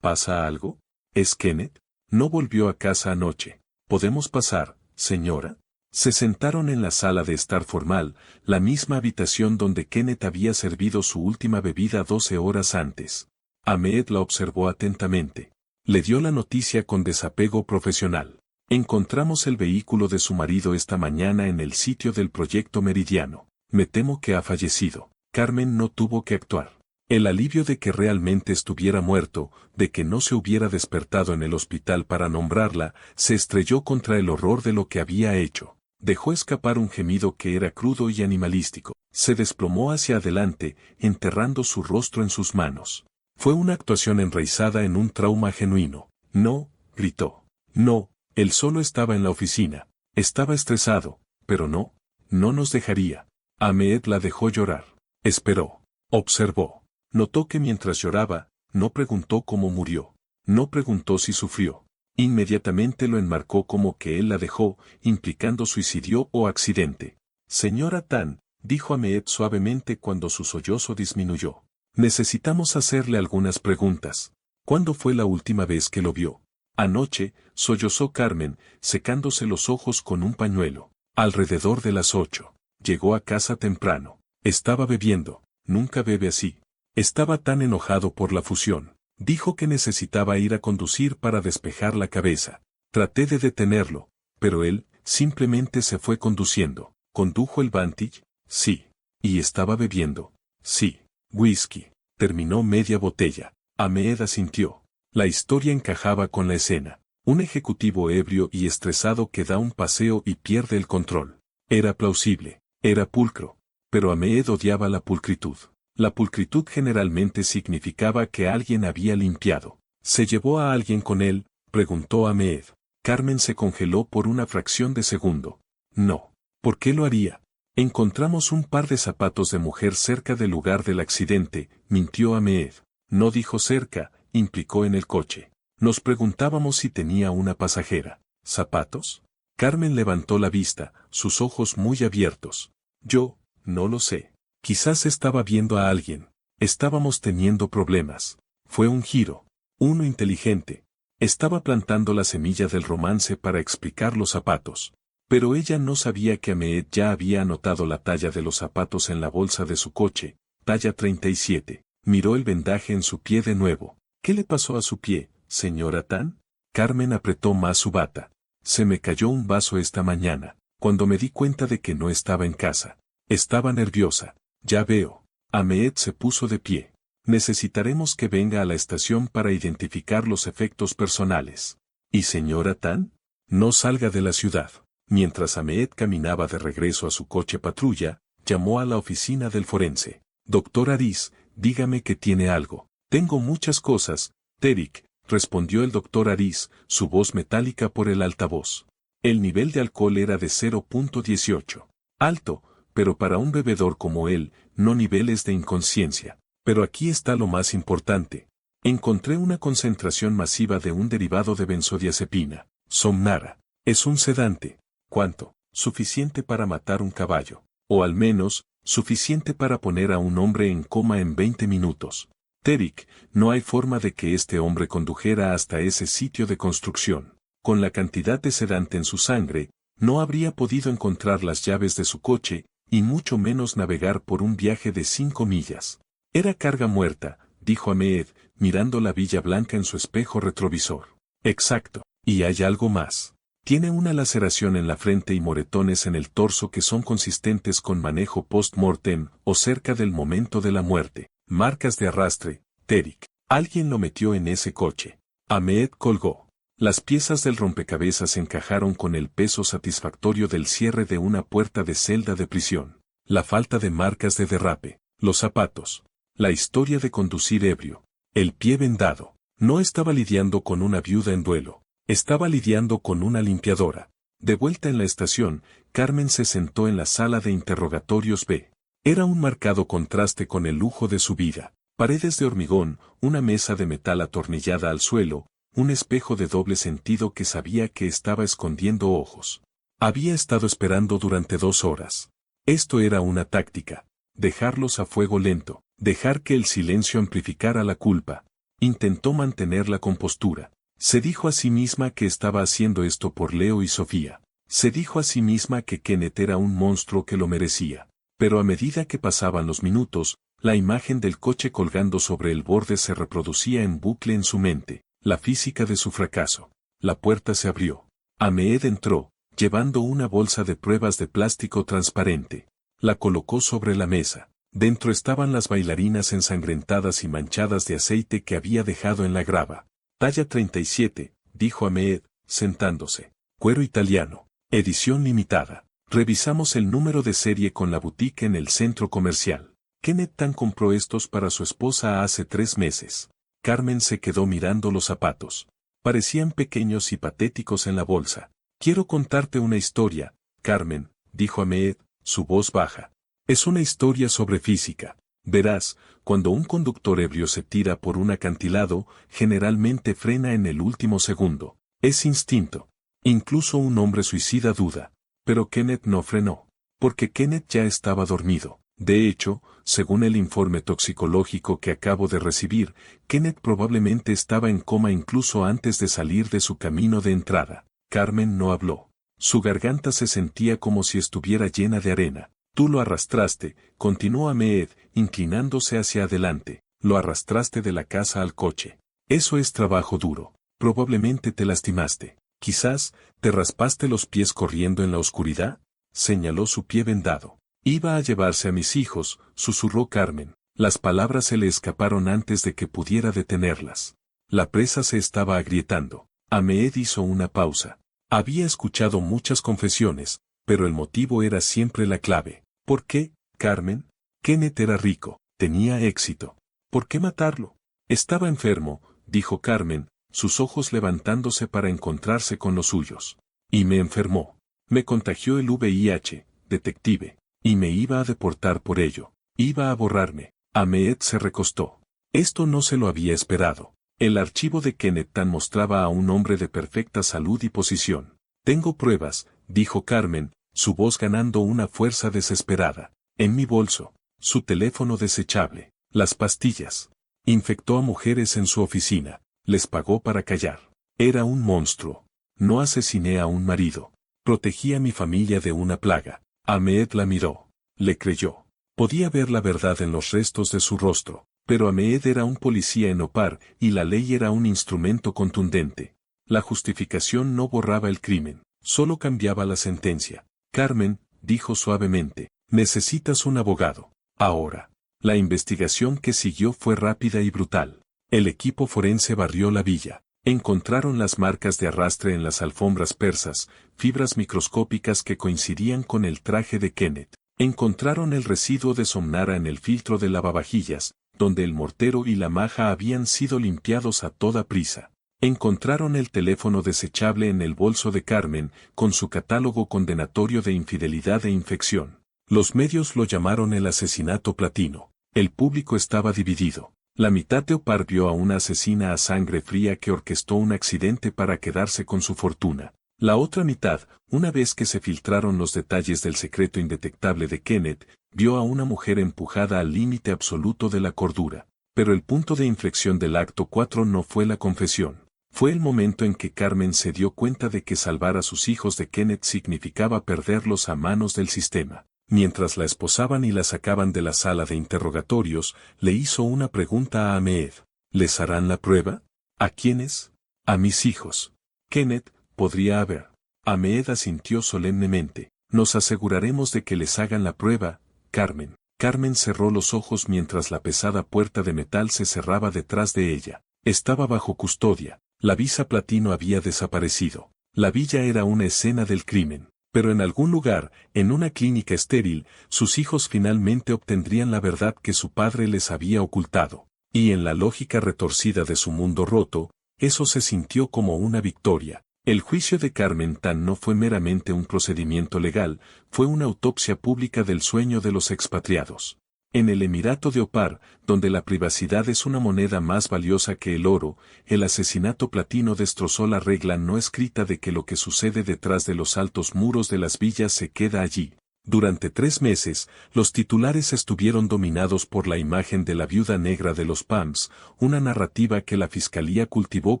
¿Pasa algo? ¿Es Kenneth? No volvió a casa anoche. ¿Podemos pasar, señora? Se sentaron en la sala de estar formal, la misma habitación donde Kenneth había servido su última bebida 12 horas antes. Ahmed la observó atentamente. Le dio la noticia con desapego profesional. Encontramos el vehículo de su marido esta mañana en el sitio del Proyecto Meridiano. Me temo que ha fallecido. Carmen no tuvo que actuar. El alivio de que realmente estuviera muerto, de que no se hubiera despertado en el hospital para nombrarla, se estrelló contra el horror de lo que había hecho. Dejó escapar un gemido que era crudo y animalístico. Se desplomó hacia adelante, enterrando su rostro en sus manos. Fue una actuación enraizada en un trauma genuino. No, gritó. No, él solo estaba en la oficina. Estaba estresado, pero no nos dejaría. Ahmed la dejó llorar. Esperó. Observó. Notó que mientras lloraba, no preguntó cómo murió. No preguntó si sufrió. Inmediatamente lo enmarcó como que él la dejó, implicando suicidio o accidente. Señora Tan, dijo Ahmed suavemente cuando su sollozo disminuyó. Necesitamos hacerle algunas preguntas. ¿Cuándo fue la última vez que lo vio? Anoche, sollozó Carmen, secándose los ojos con un pañuelo. Alrededor de las 8. Llegó a casa temprano. Estaba bebiendo. Nunca bebe así. Estaba tan enojado por la fusión. Dijo que necesitaba ir a conducir para despejar la cabeza. Traté de detenerlo, pero él simplemente se fue conduciendo. ¿Condujo el Vantage? Sí. ¿Y estaba bebiendo? Sí. Whisky. Terminó media botella. Ahmed asintió. La historia encajaba con la escena. Un ejecutivo ebrio y estresado que da un paseo y pierde el control. Era plausible. Era pulcro. Pero Ahmed odiaba la pulcritud. La pulcritud generalmente significaba que alguien había limpiado. ¿Se llevó a alguien con él?, preguntó Ahmed. Carmen se congeló por una fracción de segundo. No. ¿Por qué lo haría? Encontramos un par de zapatos de mujer cerca del lugar del accidente, mintió Ahmed. No dijo cerca, implicó en el coche. Nos preguntábamos si tenía una pasajera. ¿Zapatos? Carmen levantó la vista, sus ojos muy abiertos. Yo, no lo sé. Quizás estaba viendo a alguien. Estábamos teniendo problemas. Fue un giro. Uno inteligente. Estaba plantando la semilla del romance para explicar los zapatos. Pero ella no sabía que Ahmed ya había anotado la talla de los zapatos en la bolsa de su coche, talla 37. Miró el vendaje en su pie de nuevo. ¿Qué le pasó a su pie, señora Tan? Carmen apretó más su bata. Se me cayó un vaso esta mañana, cuando me di cuenta de que no estaba en casa. Estaba nerviosa. Ya veo. Ahmed se puso de pie. Necesitaremos que venga a la estación para identificar los efectos personales. ¿Y señora Tan? No salga de la ciudad. Mientras Ahmed caminaba de regreso a su coche patrulla, llamó a la oficina del forense. Doctor Aris, dígame que tiene algo. Tengo muchas cosas, Terik, respondió el doctor Aris, su voz metálica por el altavoz. El nivel de alcohol era de 0.18. Alto, pero para un bebedor como él, no niveles de inconsciencia. Pero aquí está lo más importante. Encontré una concentración masiva de un derivado de benzodiazepina, Somnara. Es un sedante. ¿Cuánto? Suficiente para matar un caballo. O al menos, suficiente para poner a un hombre en coma en 20 minutos. Terik, no hay forma de que este hombre condujera hasta ese sitio de construcción. Con la cantidad de sedante en su sangre, no habría podido encontrar las llaves de su coche, y mucho menos navegar por un viaje de 5 millas. Era carga muerta, dijo Ahmed, mirando la Villa Blanca en su espejo retrovisor. Exacto. Y hay algo más. Tiene una laceración en la frente y moretones en el torso que son consistentes con manejo post-mortem o cerca del momento de la muerte. Marcas de arrastre, Terik. Alguien lo metió en ese coche. Ahmed colgó. Las piezas del rompecabezas encajaron con el peso satisfactorio del cierre de una puerta de celda de prisión. La falta de marcas de derrape, los zapatos, la historia de conducir ebrio, el pie vendado. No estaba lidiando con una viuda en duelo. Estaba lidiando con una limpiadora. De vuelta en la estación, Carmen se sentó en la sala de interrogatorios B. Era un marcado contraste con el lujo de su vida. Paredes de hormigón, una mesa de metal atornillada al suelo, un espejo de doble sentido que sabía que estaba escondiendo ojos. Había estado esperando durante 2 horas. Esto era una táctica. Dejarlos a fuego lento, dejar que el silencio amplificara la culpa. Intentó mantener la compostura. Se dijo a sí misma que estaba haciendo esto por Leo y Sofía. Se dijo a sí misma que Kenneth era un monstruo que lo merecía. Pero a medida que pasaban los minutos, la imagen del coche colgando sobre el borde se reproducía en bucle en su mente, la física de su fracaso. La puerta se abrió. Ahmed entró, llevando una bolsa de pruebas de plástico transparente. La colocó sobre la mesa. Dentro estaban las bailarinas ensangrentadas y manchadas de aceite que había dejado en la grava. Talla 37, dijo Ahmed, sentándose. Cuero italiano. Edición limitada. Revisamos el número de serie con la boutique en el centro comercial. Kenneth Tan compró estos para su esposa hace 3 meses. Carmen se quedó mirando los zapatos. Parecían pequeños y patéticos en la bolsa. Quiero contarte una historia, Carmen, dijo Ahmed, su voz baja. Es una historia sobre física. Verás, cuando un conductor ebrio se tira por un acantilado, generalmente frena en el último segundo. Es instinto. Incluso un hombre suicida duda. Pero Kenneth no frenó. Porque Kenneth ya estaba dormido. De hecho, según el informe toxicológico que acabo de recibir, Kenneth probablemente estaba en coma incluso antes de salir de su camino de entrada. Carmen no habló. Su garganta se sentía como si estuviera llena de arena. Tú lo arrastraste, continuó Ahmed, inclinándose hacia adelante. Lo arrastraste de la casa al coche. Eso es trabajo duro. Probablemente te lastimaste. Quizás, ¿te raspaste los pies corriendo en la oscuridad? Señaló su pie vendado. Iba a llevarse a mis hijos, susurró Carmen. Las palabras se le escaparon antes de que pudiera detenerlas. La presa se estaba agrietando. Ahmed hizo una pausa. Había escuchado muchas confesiones, pero el motivo era siempre la clave. ¿Por qué, Carmen? Kenneth era rico, tenía éxito. ¿Por qué matarlo? Estaba enfermo, dijo Carmen, sus ojos levantándose para encontrarse con los suyos. Y me enfermó. Me contagió el VIH, detective. Y me iba a deportar por ello. Iba a borrarme. Ahmed se recostó. Esto no se lo había esperado. El archivo de Kenneth Tan mostraba a un hombre de perfecta salud y posición. Tengo pruebas, dijo Carmen, su voz ganando una fuerza desesperada. En mi bolso. Su teléfono desechable. Las pastillas. Infectó a mujeres en su oficina. Les pagó para callar. Era un monstruo. No asesiné a un marido. Protegí a mi familia de una plaga. Ahmed la miró. Le creyó. Podía ver la verdad en los restos de su rostro. Pero Ahmed era un policía en Opar y la ley era un instrumento contundente. La justificación no borraba el crimen, solo cambiaba la sentencia. Carmen, dijo suavemente, necesitas un abogado. Ahora. La investigación que siguió fue rápida y brutal. El equipo forense barrió la villa. Encontraron las marcas de arrastre en las alfombras persas, fibras microscópicas que coincidían con el traje de Kenneth. Encontraron el residuo de somnara en el filtro de lavavajillas, donde el mortero y la maja habían sido limpiados a toda prisa. Encontraron el teléfono desechable en el bolso de Carmen, con su catálogo condenatorio de infidelidad e infección. Los medios lo llamaron el asesinato platino. El público estaba dividido. La mitad de Opar vio a una asesina a sangre fría que orquestó un accidente para quedarse con su fortuna. La otra mitad, una vez que se filtraron los detalles del secreto indetectable de Kenneth, vio a una mujer empujada al límite absoluto de la cordura. Pero el punto de inflexión del acto 4 no fue la confesión. Fue el momento en que Carmen se dio cuenta de que salvar a sus hijos de Kenneth significaba perderlos a manos del sistema. Mientras la esposaban y la sacaban de la sala de interrogatorios, le hizo una pregunta a Ahmed. ¿Les harán la prueba? ¿A quiénes? A mis hijos. Kenneth, podría haber. Ahmed asintió solemnemente. Nos aseguraremos de que les hagan la prueba, Carmen. Carmen cerró los ojos mientras la pesada puerta de metal se cerraba detrás de ella. Estaba bajo custodia. La visa platino había desaparecido. La villa era una escena del crimen. Pero en algún lugar, en una clínica estéril, sus hijos finalmente obtendrían la verdad que su padre les había ocultado. Y en la lógica retorcida de su mundo roto, Eso se sintió como una victoria. El juicio de Carmen Tan no fue meramente un procedimiento legal, fue una autopsia pública del sueño de los expatriados. En el Emirato de Opar, donde la privacidad es una moneda más valiosa que el oro, el asesinato platino destrozó la regla no escrita de que lo que sucede detrás de los altos muros de las villas se queda allí. Durante 3 meses, los titulares estuvieron dominados por la imagen de la viuda negra de los Pams, una narrativa que la fiscalía cultivó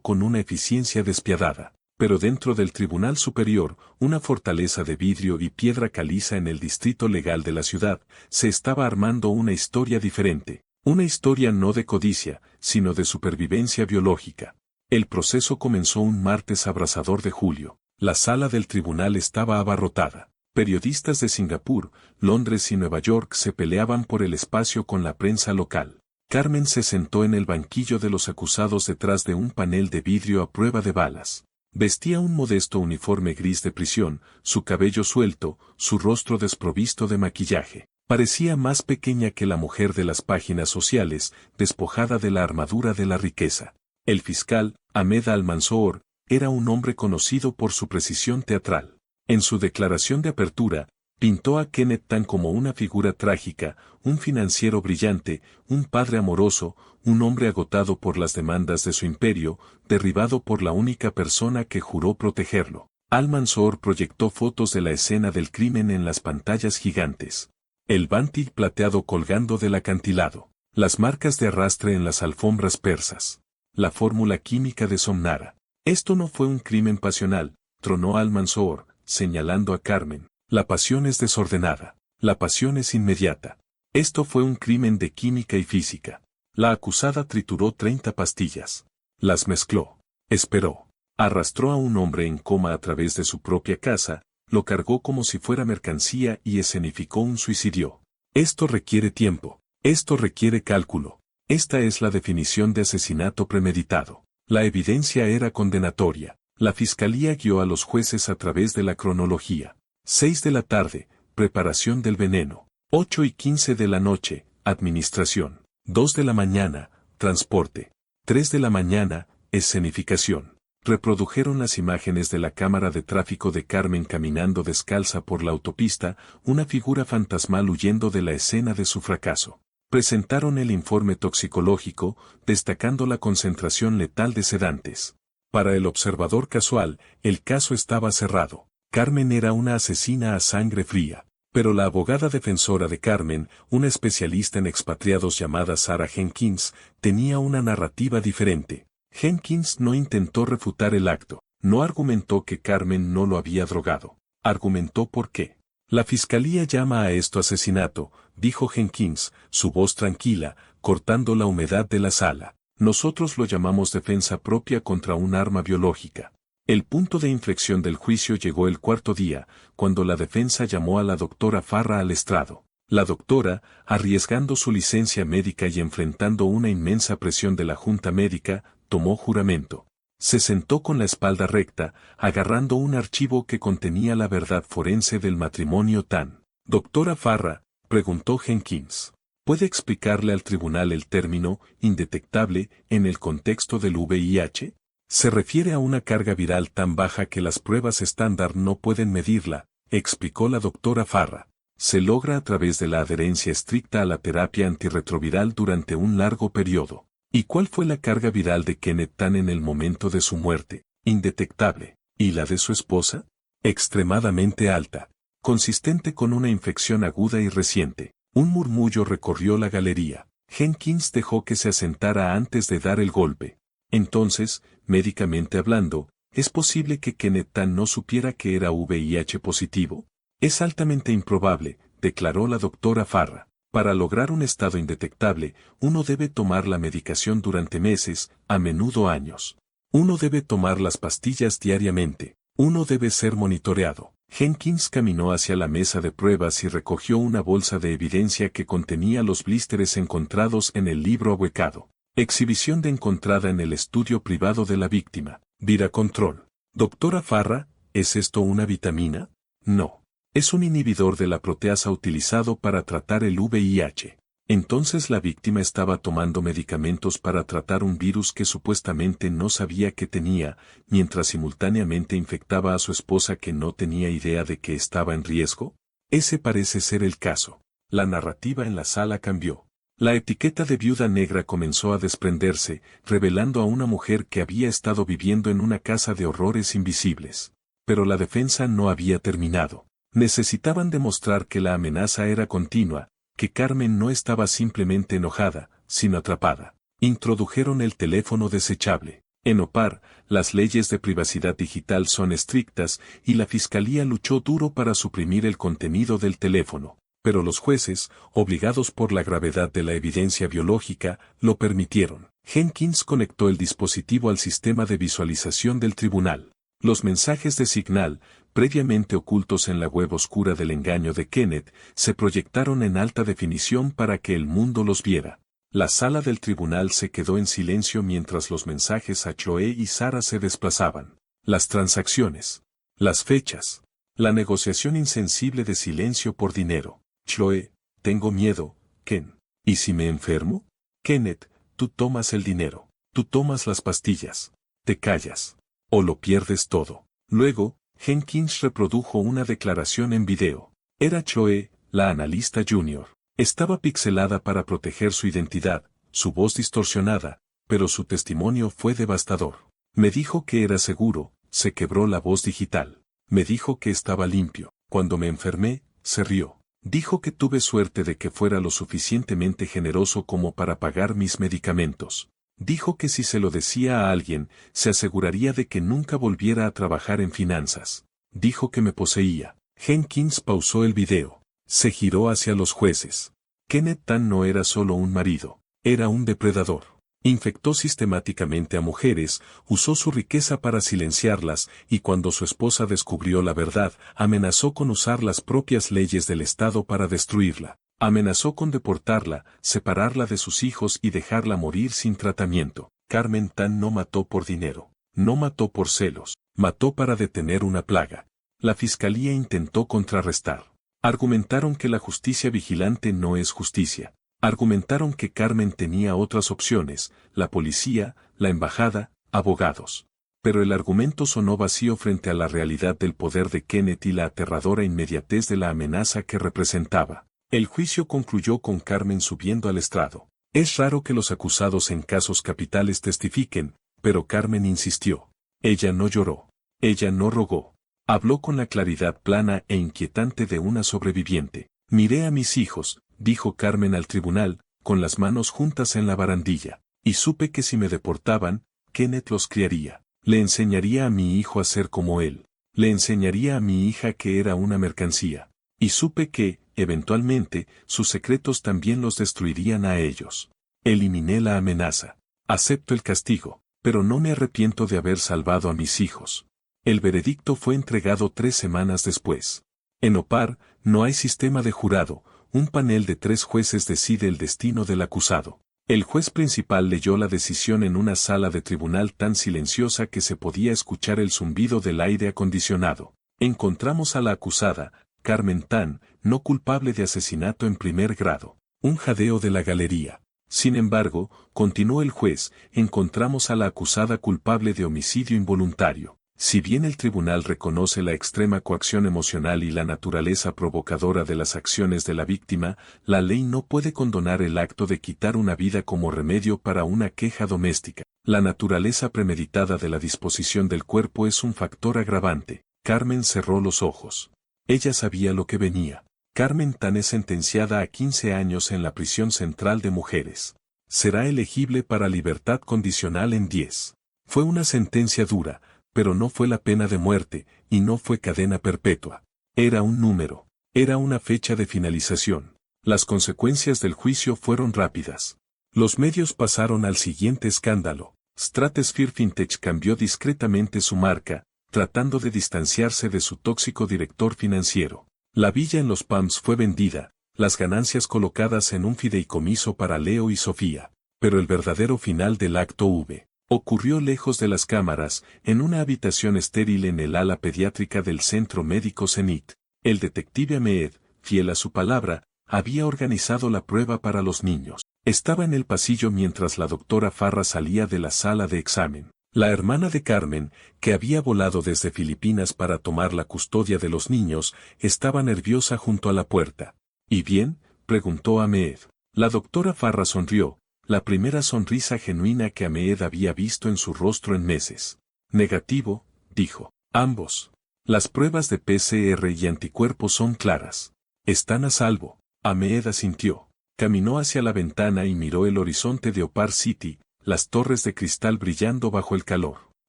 con una eficiencia despiadada. Pero dentro del Tribunal Superior, una fortaleza de vidrio y piedra caliza en el distrito legal de la ciudad, se estaba armando una historia diferente. Una historia no de codicia, sino de supervivencia biológica. El proceso comenzó un martes abrasador de julio. La sala del tribunal estaba abarrotada. Periodistas de Singapur, Londres y Nueva York se peleaban por el espacio con la prensa local. Carmen se sentó en el banquillo de los acusados detrás de un panel de vidrio a prueba de balas. Vestía un modesto uniforme gris de prisión, su cabello suelto, su rostro desprovisto de maquillaje. Parecía más pequeña que la mujer de las páginas sociales, despojada de la armadura de la riqueza. El fiscal, Ahmed Al-Mansour, era un hombre conocido por su precisión teatral. En su declaración de apertura, pintó a Kenneth Tan como una figura trágica, un financiero brillante, un padre amoroso, un hombre agotado por las demandas de su imperio, derribado por la única persona que juró protegerlo. Al-Mansour proyectó fotos de la escena del crimen en las pantallas gigantes. El bantig plateado colgando del acantilado. Las marcas de arrastre en las alfombras persas. La fórmula química de Somnara. Esto no fue un crimen pasional, tronó Al-Mansour, señalando a Carmen. La pasión es desordenada. La pasión es inmediata. Esto fue un crimen de química y física. La acusada trituró 30 pastillas. Las mezcló. Esperó. Arrastró a un hombre en coma a través de su propia casa, lo cargó como si fuera mercancía y escenificó un suicidio. Esto requiere tiempo. Esto requiere cálculo. Esta es la definición de asesinato premeditado. La evidencia era condenatoria. La fiscalía guió a los jueces a través de la cronología. 6 de la tarde, preparación del veneno. 8:15 de la noche, administración. 2 de la mañana, transporte. 3 de la mañana, escenificación. Reprodujeron las imágenes de la cámara de tráfico de Carmen caminando descalza por la autopista, una figura fantasmal huyendo de la escena de su fracaso. Presentaron el informe toxicológico, destacando la concentración letal de sedantes. Para el observador casual, el caso estaba cerrado. Carmen era una asesina a sangre fría. Pero la abogada defensora de Carmen, una especialista en expatriados llamada Sarah Jenkins, tenía una narrativa diferente. Jenkins no intentó refutar el acto, no argumentó que Carmen no lo había drogado. Argumentó por qué. La fiscalía llama a esto asesinato, dijo Jenkins, su voz tranquila, cortando la humedad de la sala. Nosotros lo llamamos defensa propia contra un arma biológica. El punto de inflexión del juicio llegó el cuarto día, cuando la defensa llamó a la doctora Farra al estrado. La doctora, arriesgando su licencia médica y enfrentando una inmensa presión de la junta médica, tomó juramento. Se sentó con la espalda recta, agarrando un archivo que contenía la verdad forense del matrimonio Tan. Doctora Farra, preguntó Jenkins. ¿Puede explicarle al tribunal el término indetectable en el contexto del VIH? Se refiere a una carga viral tan baja que las pruebas estándar no pueden medirla, explicó la doctora Farra. Se logra a través de la adherencia estricta a la terapia antirretroviral durante un largo periodo. ¿Y cuál fue la carga viral de Kenneth Tan en el momento de su muerte? Indetectable. ¿Y la de su esposa? Extremadamente alta. Consistente con una infección aguda y reciente. Un murmullo recorrió la galería. Jenkins dejó que se asentara antes de dar el golpe. Entonces, médicamente hablando, ¿es posible que Kenneth Tan no supiera que era VIH positivo? Es altamente improbable, declaró la doctora Farra. Para lograr un estado indetectable, uno debe tomar la medicación durante meses, a menudo años. Uno debe tomar las pastillas diariamente. Uno debe ser monitoreado. Jenkins caminó hacia la mesa de pruebas y recogió una bolsa de evidencia que contenía los blísteres encontrados en el libro ahuecado. Exhibición de encontrada en el estudio privado de la víctima. Viracontrol. Doctora Farra, ¿es esto una vitamina? No. Es un inhibidor de la proteasa utilizado para tratar el VIH. Entonces la víctima estaba tomando medicamentos para tratar un virus que supuestamente no sabía que tenía, mientras simultáneamente infectaba a su esposa que no tenía idea de que estaba en riesgo. Ese parece ser el caso. La narrativa en la sala cambió. La etiqueta de viuda negra comenzó a desprenderse, revelando a una mujer que había estado viviendo en una casa de horrores invisibles. Pero la defensa no había terminado. Necesitaban demostrar que la amenaza era continua, que Carmen no estaba simplemente enojada, sino atrapada. Introdujeron el teléfono desechable. En Opar, las leyes de privacidad digital son estrictas y la fiscalía luchó duro para suprimir el contenido del teléfono. Pero los jueces, obligados por la gravedad de la evidencia biológica, lo permitieron. Jenkins conectó el dispositivo al sistema de visualización del tribunal. Los mensajes de Signal, previamente ocultos en la web oscura del engaño de Kenneth, se proyectaron en alta definición para que el mundo los viera. La sala del tribunal se quedó en silencio mientras los mensajes a Chloe y Sarah se desplazaban. Las transacciones. Las fechas. La negociación insensible de silencio por dinero. Chloe, tengo miedo, Ken. ¿Y si me enfermo? Kenneth, tú tomas el dinero. Tú tomas las pastillas. Te callas. O lo pierdes todo. Luego, Jenkins reprodujo una declaración en video. Era Chloe, la analista junior. Estaba pixelada para proteger su identidad, su voz distorsionada, pero su testimonio fue devastador. Me dijo que era seguro, se quebró la voz digital. Me dijo que estaba limpio. Cuando me enfermé, se rió. Dijo que tuve suerte de que fuera lo suficientemente generoso como para pagar mis medicamentos. Dijo que si se lo decía a alguien, se aseguraría de que nunca volviera a trabajar en finanzas. Dijo que me poseía. Jenkins pausó el video. Se giró hacia los jueces. Kenneth Tan no era solo un marido, era un depredador. Infectó sistemáticamente a mujeres, usó su riqueza para silenciarlas, y cuando su esposa descubrió la verdad, amenazó con usar las propias leyes del Estado para destruirla. Amenazó con deportarla, separarla de sus hijos y dejarla morir sin tratamiento. Carmen Tan no mató por dinero, no mató por celos, mató para detener una plaga. La fiscalía intentó contrarrestar. Argumentaron que la justicia vigilante no es justicia. Argumentaron que Carmen tenía otras opciones, la policía, la embajada, abogados. Pero el argumento sonó vacío frente a la realidad del poder de Kenneth y la aterradora inmediatez de la amenaza que representaba. El juicio concluyó con Carmen subiendo al estrado. Es raro que los acusados en casos capitales testifiquen, pero Carmen insistió. Ella no lloró. Ella no rogó. Habló con la claridad plana e inquietante de una sobreviviente. Miré a mis hijos, dijo Carmen al tribunal, con las manos juntas en la barandilla, y supe que si me deportaban, Kenneth los criaría. Le enseñaría a mi hijo a ser como él. Le enseñaría a mi hija que era una mercancía. Y supe que, eventualmente, sus secretos también los destruirían a ellos. Eliminé la amenaza. Acepto el castigo, pero no me arrepiento de haber salvado a mis hijos. El veredicto fue entregado 3 semanas después. En Opar, no hay sistema de jurado, un panel de 3 jueces decide el destino del acusado. El juez principal leyó la decisión en una sala de tribunal tan silenciosa que se podía escuchar el zumbido del aire acondicionado. Encontramos a la acusada, Carmen Tan, no culpable de asesinato en primer grado. Un jadeo de la galería. Sin embargo, continuó el juez, encontramos a la acusada culpable de homicidio involuntario. Si bien el tribunal reconoce la extrema coacción emocional y la naturaleza provocadora de las acciones de la víctima, la ley no puede condonar el acto de quitar una vida como remedio para una queja doméstica. La naturaleza premeditada de la disposición del cuerpo es un factor agravante. Carmen cerró los ojos. Ella sabía lo que venía. Carmen Tan es sentenciada a 15 años en la prisión central de mujeres. Será elegible para libertad condicional en 10. Fue una sentencia dura, pero no fue la pena de muerte, y no fue cadena perpetua. Era un número. Era una fecha de finalización. Las consecuencias del juicio fueron rápidas. Los medios pasaron al siguiente escándalo. Stratosphere Fintech cambió discretamente su marca, tratando de distanciarse de su tóxico director financiero. La villa en Los Palms fue vendida, las ganancias colocadas en un fideicomiso para Leo y Sofía. Pero el verdadero final del acto ocurrió lejos de las cámaras, en una habitación estéril en el ala pediátrica del Centro Médico Zenit. El detective Ahmed, fiel a su palabra, había organizado la prueba para los niños. Estaba en el pasillo mientras la doctora Farra salía de la sala de examen. La hermana de Carmen, que había volado desde Filipinas para tomar la custodia de los niños, estaba nerviosa junto a la puerta. ¿Y bien?, preguntó Ahmed. La doctora Farra sonrió, la primera sonrisa genuina que Ahmed había visto en su rostro en meses. Negativo, dijo. Ambos. Las pruebas de PCR y anticuerpos son claras. Están a salvo. Ahmed asintió. Caminó hacia la ventana y miró el horizonte de Opar City, las torres de cristal brillando bajo el calor.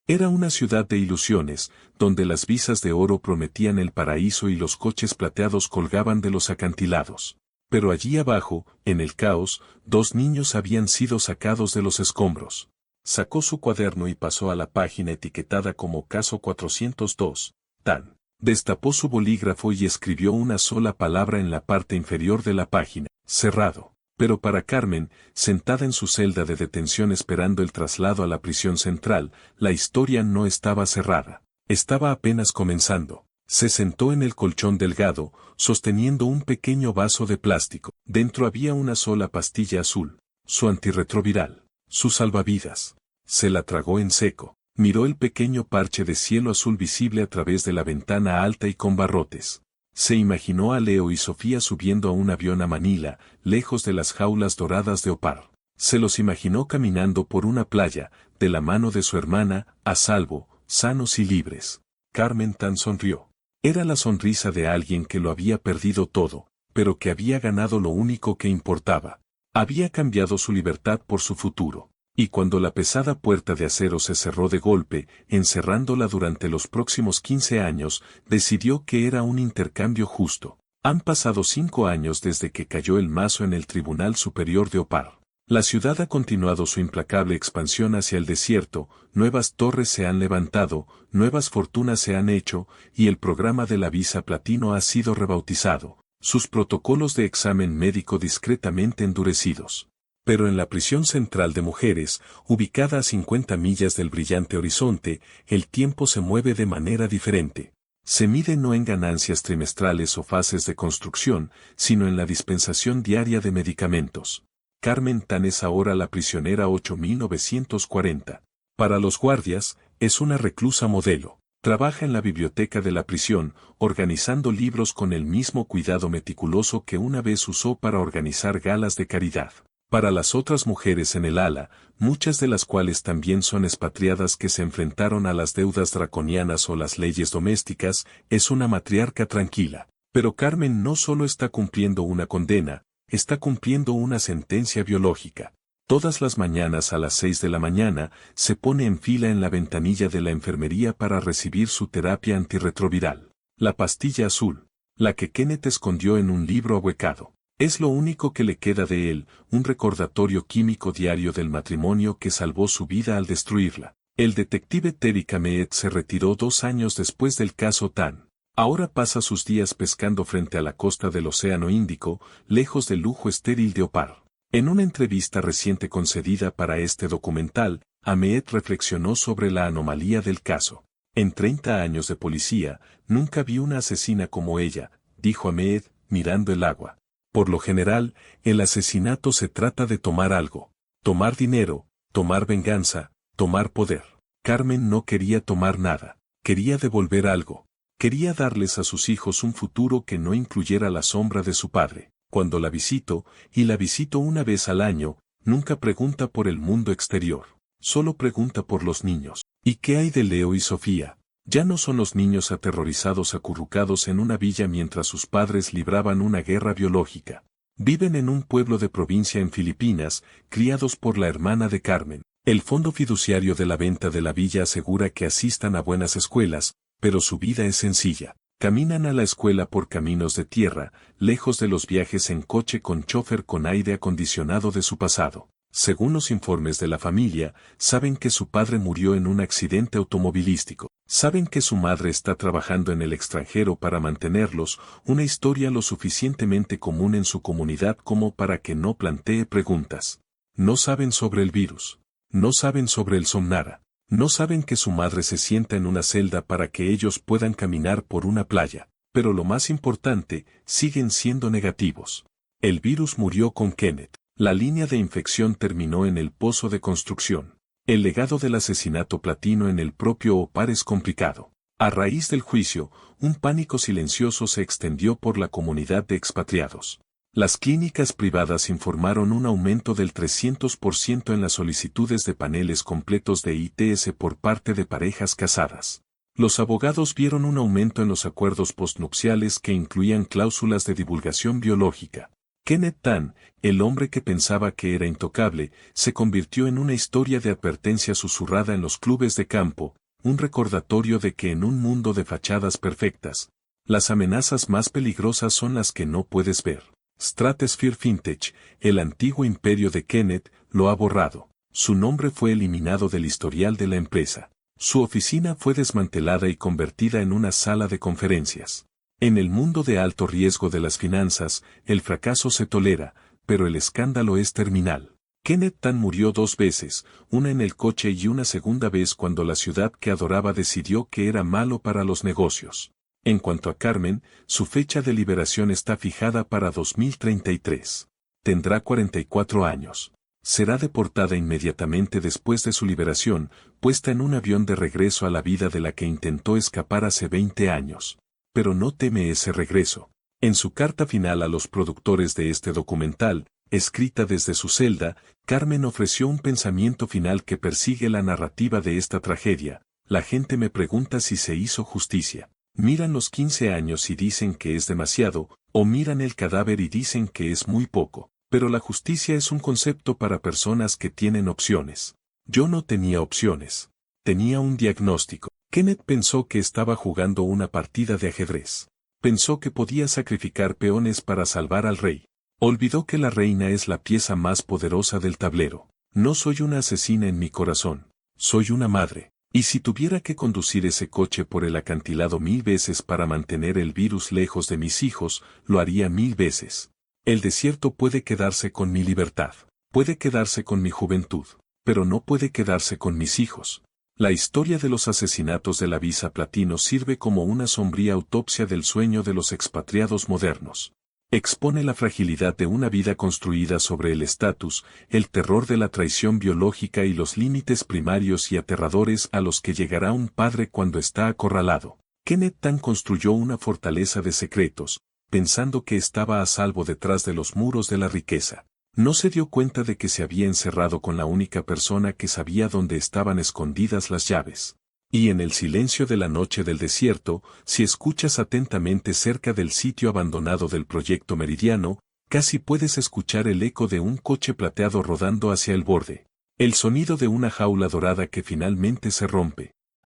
Era una ciudad de ilusiones, donde las visas de oro prometían el paraíso y los coches plateados colgaban de los acantilados. Pero allí abajo, en el caos, 2 niños habían sido sacados de los escombros. Sacó su cuaderno y pasó a la página etiquetada como caso 402, Tan. Destapó su bolígrafo y escribió una sola palabra en la parte inferior de la página, cerrado. Pero para Carmen, sentada en su celda de detención esperando el traslado a la prisión central, la historia no estaba cerrada. Estaba apenas comenzando. Se sentó en el colchón delgado, sosteniendo un pequeño vaso de plástico. Dentro había una sola pastilla azul, su antirretroviral, su salvavidas. Se la tragó en seco. Miró el pequeño parche de cielo azul visible a través de la ventana alta y con barrotes. Se imaginó a Leo y Sofía subiendo a un avión a Manila, lejos de las jaulas doradas de Opar. Se los imaginó caminando por una playa, de la mano de su hermana, a salvo, sanos y libres. Carmen tan sonrió. Era la sonrisa de alguien que lo había perdido todo, pero que había ganado lo único que importaba. Había cambiado su libertad por su futuro. Y cuando la pesada puerta de acero se cerró de golpe, encerrándola durante los próximos 15 años, decidió que era un intercambio justo. Han pasado 5 años desde que cayó el mazo en el Tribunal Superior de Opar. La ciudad ha continuado su implacable expansión hacia el desierto, nuevas torres se han levantado, nuevas fortunas se han hecho, y el programa de la visa platino ha sido rebautizado, sus protocolos de examen médico discretamente endurecidos. Pero en la prisión central de mujeres, ubicada a 50 millas del brillante horizonte, el tiempo se mueve de manera diferente. Se mide no en ganancias trimestrales o fases de construcción, sino en la dispensación diaria de medicamentos. Carmen Tan es ahora la prisionera 8940. Para los guardias, es una reclusa modelo. Trabaja en la biblioteca de la prisión, organizando libros con el mismo cuidado meticuloso que una vez usó para organizar galas de caridad. Para las otras mujeres en el ala, muchas de las cuales también son expatriadas que se enfrentaron a las deudas draconianas o las leyes domésticas, es una matriarca tranquila. Pero Carmen no solo está cumpliendo una condena, está cumpliendo una sentencia biológica. Todas las mañanas a las 6 de la mañana, se pone en fila en la ventanilla de la enfermería para recibir su terapia antirretroviral. La pastilla azul, la que Kenneth escondió en un libro ahuecado. Es lo único que le queda de él, un recordatorio químico diario del matrimonio que salvó su vida al destruirla. El detective Terry Cameet se retiró 2 años después del caso Tan. Ahora pasa sus días pescando frente a la costa del Océano Índico, lejos del lujo estéril de Opar. En una entrevista reciente concedida para este documental, Ahmed reflexionó sobre la anomalía del caso. En 30 años de policía, nunca vi una asesina como ella, dijo Ahmed, mirando el agua. Por lo general, el asesinato se trata de tomar algo. Tomar dinero, tomar venganza, tomar poder. Carmen no quería tomar nada. Quería devolver algo. Quería darles a sus hijos un futuro que no incluyera la sombra de su padre. Cuando la visito, y la visito una vez al año, nunca pregunta por el mundo exterior. Solo pregunta por los niños. ¿Y qué hay de Leo y Sofía? Ya no son los niños aterrorizados acurrucados en una villa mientras sus padres libraban una guerra biológica. Viven en un pueblo de provincia en Filipinas, criados por la hermana de Carmen. El fondo fiduciario de la venta de la villa asegura que asistan a buenas escuelas, pero su vida es sencilla. Caminan a la escuela por caminos de tierra, lejos de los viajes en coche con chofer con aire acondicionado de su pasado. Según los informes de la familia, saben que su padre murió en un accidente automovilístico. Saben que su madre está trabajando en el extranjero para mantenerlos, una historia lo suficientemente común en su comunidad como para que no plantee preguntas. No saben sobre el virus. No saben sobre el Somnara. No saben que su madre se sienta en una celda para que ellos puedan caminar por una playa. Pero lo más importante, siguen siendo negativos. El virus murió con Kenneth. La línea de infección terminó en el pozo de construcción. El legado del asesinato platino en el propio Opar es complicado. A raíz del juicio, un pánico silencioso se extendió por la comunidad de expatriados. Las clínicas privadas informaron un aumento del 300% en las solicitudes de paneles completos de ITS por parte de parejas casadas. Los abogados vieron un aumento en los acuerdos postnupciales que incluían cláusulas de divulgación biológica. Kenneth Tan, el hombre que pensaba que era intocable, se convirtió en una historia de advertencia susurrada en los clubes de campo, un recordatorio de que en un mundo de fachadas perfectas, las amenazas más peligrosas son las que no puedes ver. Stratosphere Fintech, el antiguo imperio de Kenneth, lo ha borrado. Su nombre fue eliminado del historial de la empresa. Su oficina fue desmantelada y convertida en una sala de conferencias. En el mundo de alto riesgo de las finanzas, el fracaso se tolera, pero el escándalo es terminal. Kenneth Tan murió 2 veces, una en el coche y una segunda vez cuando la ciudad que adoraba decidió que era malo para los negocios. En cuanto a Carmen, su fecha de liberación está fijada para 2033. Tendrá 44 años. Será deportada inmediatamente después de su liberación, puesta en un avión de regreso a la vida de la que intentó escapar hace 20 años. Pero no teme ese regreso. En su carta final a los productores de este documental, escrita desde su celda, Carmen ofreció un pensamiento final que persigue la narrativa de esta tragedia. La gente me pregunta si se hizo justicia. Miran los 15 años y dicen que es demasiado, o miran el cadáver y dicen que es muy poco. Pero la justicia es un concepto para personas que tienen opciones. Yo no tenía opciones. Tenía un diagnóstico. Kenneth pensó que estaba jugando una partida de ajedrez. Pensó que podía sacrificar peones para salvar al rey. Olvidó que la reina es la pieza más poderosa del tablero. No soy una asesina en mi corazón. Soy una madre. Y si tuviera que conducir ese coche por el acantilado 1000 veces para mantener el virus lejos de mis hijos, lo haría 1000 veces. El desierto puede quedarse con mi libertad. Puede quedarse con mi juventud. Pero no puede quedarse con mis hijos. La historia de los asesinatos de la Visa Platino sirve como una sombría autopsia del sueño de los expatriados modernos. Expone la fragilidad de una vida construida sobre el estatus, el terror de la traición biológica y los límites primarios y aterradores a los que llegará un padre cuando está acorralado. Kenneth Tan construyó una fortaleza de secretos, pensando que estaba a salvo detrás de los muros de la riqueza. No se dio cuenta de que se había encerrado con la única persona que sabía dónde estaban escondidas las llaves. Y en el silencio de la noche del desierto, si escuchas atentamente cerca del sitio abandonado del Proyecto Meridiano, casi puedes escuchar el eco de un coche plateado rodando hacia el borde. El sonido de una jaula dorada que finalmente se rompe.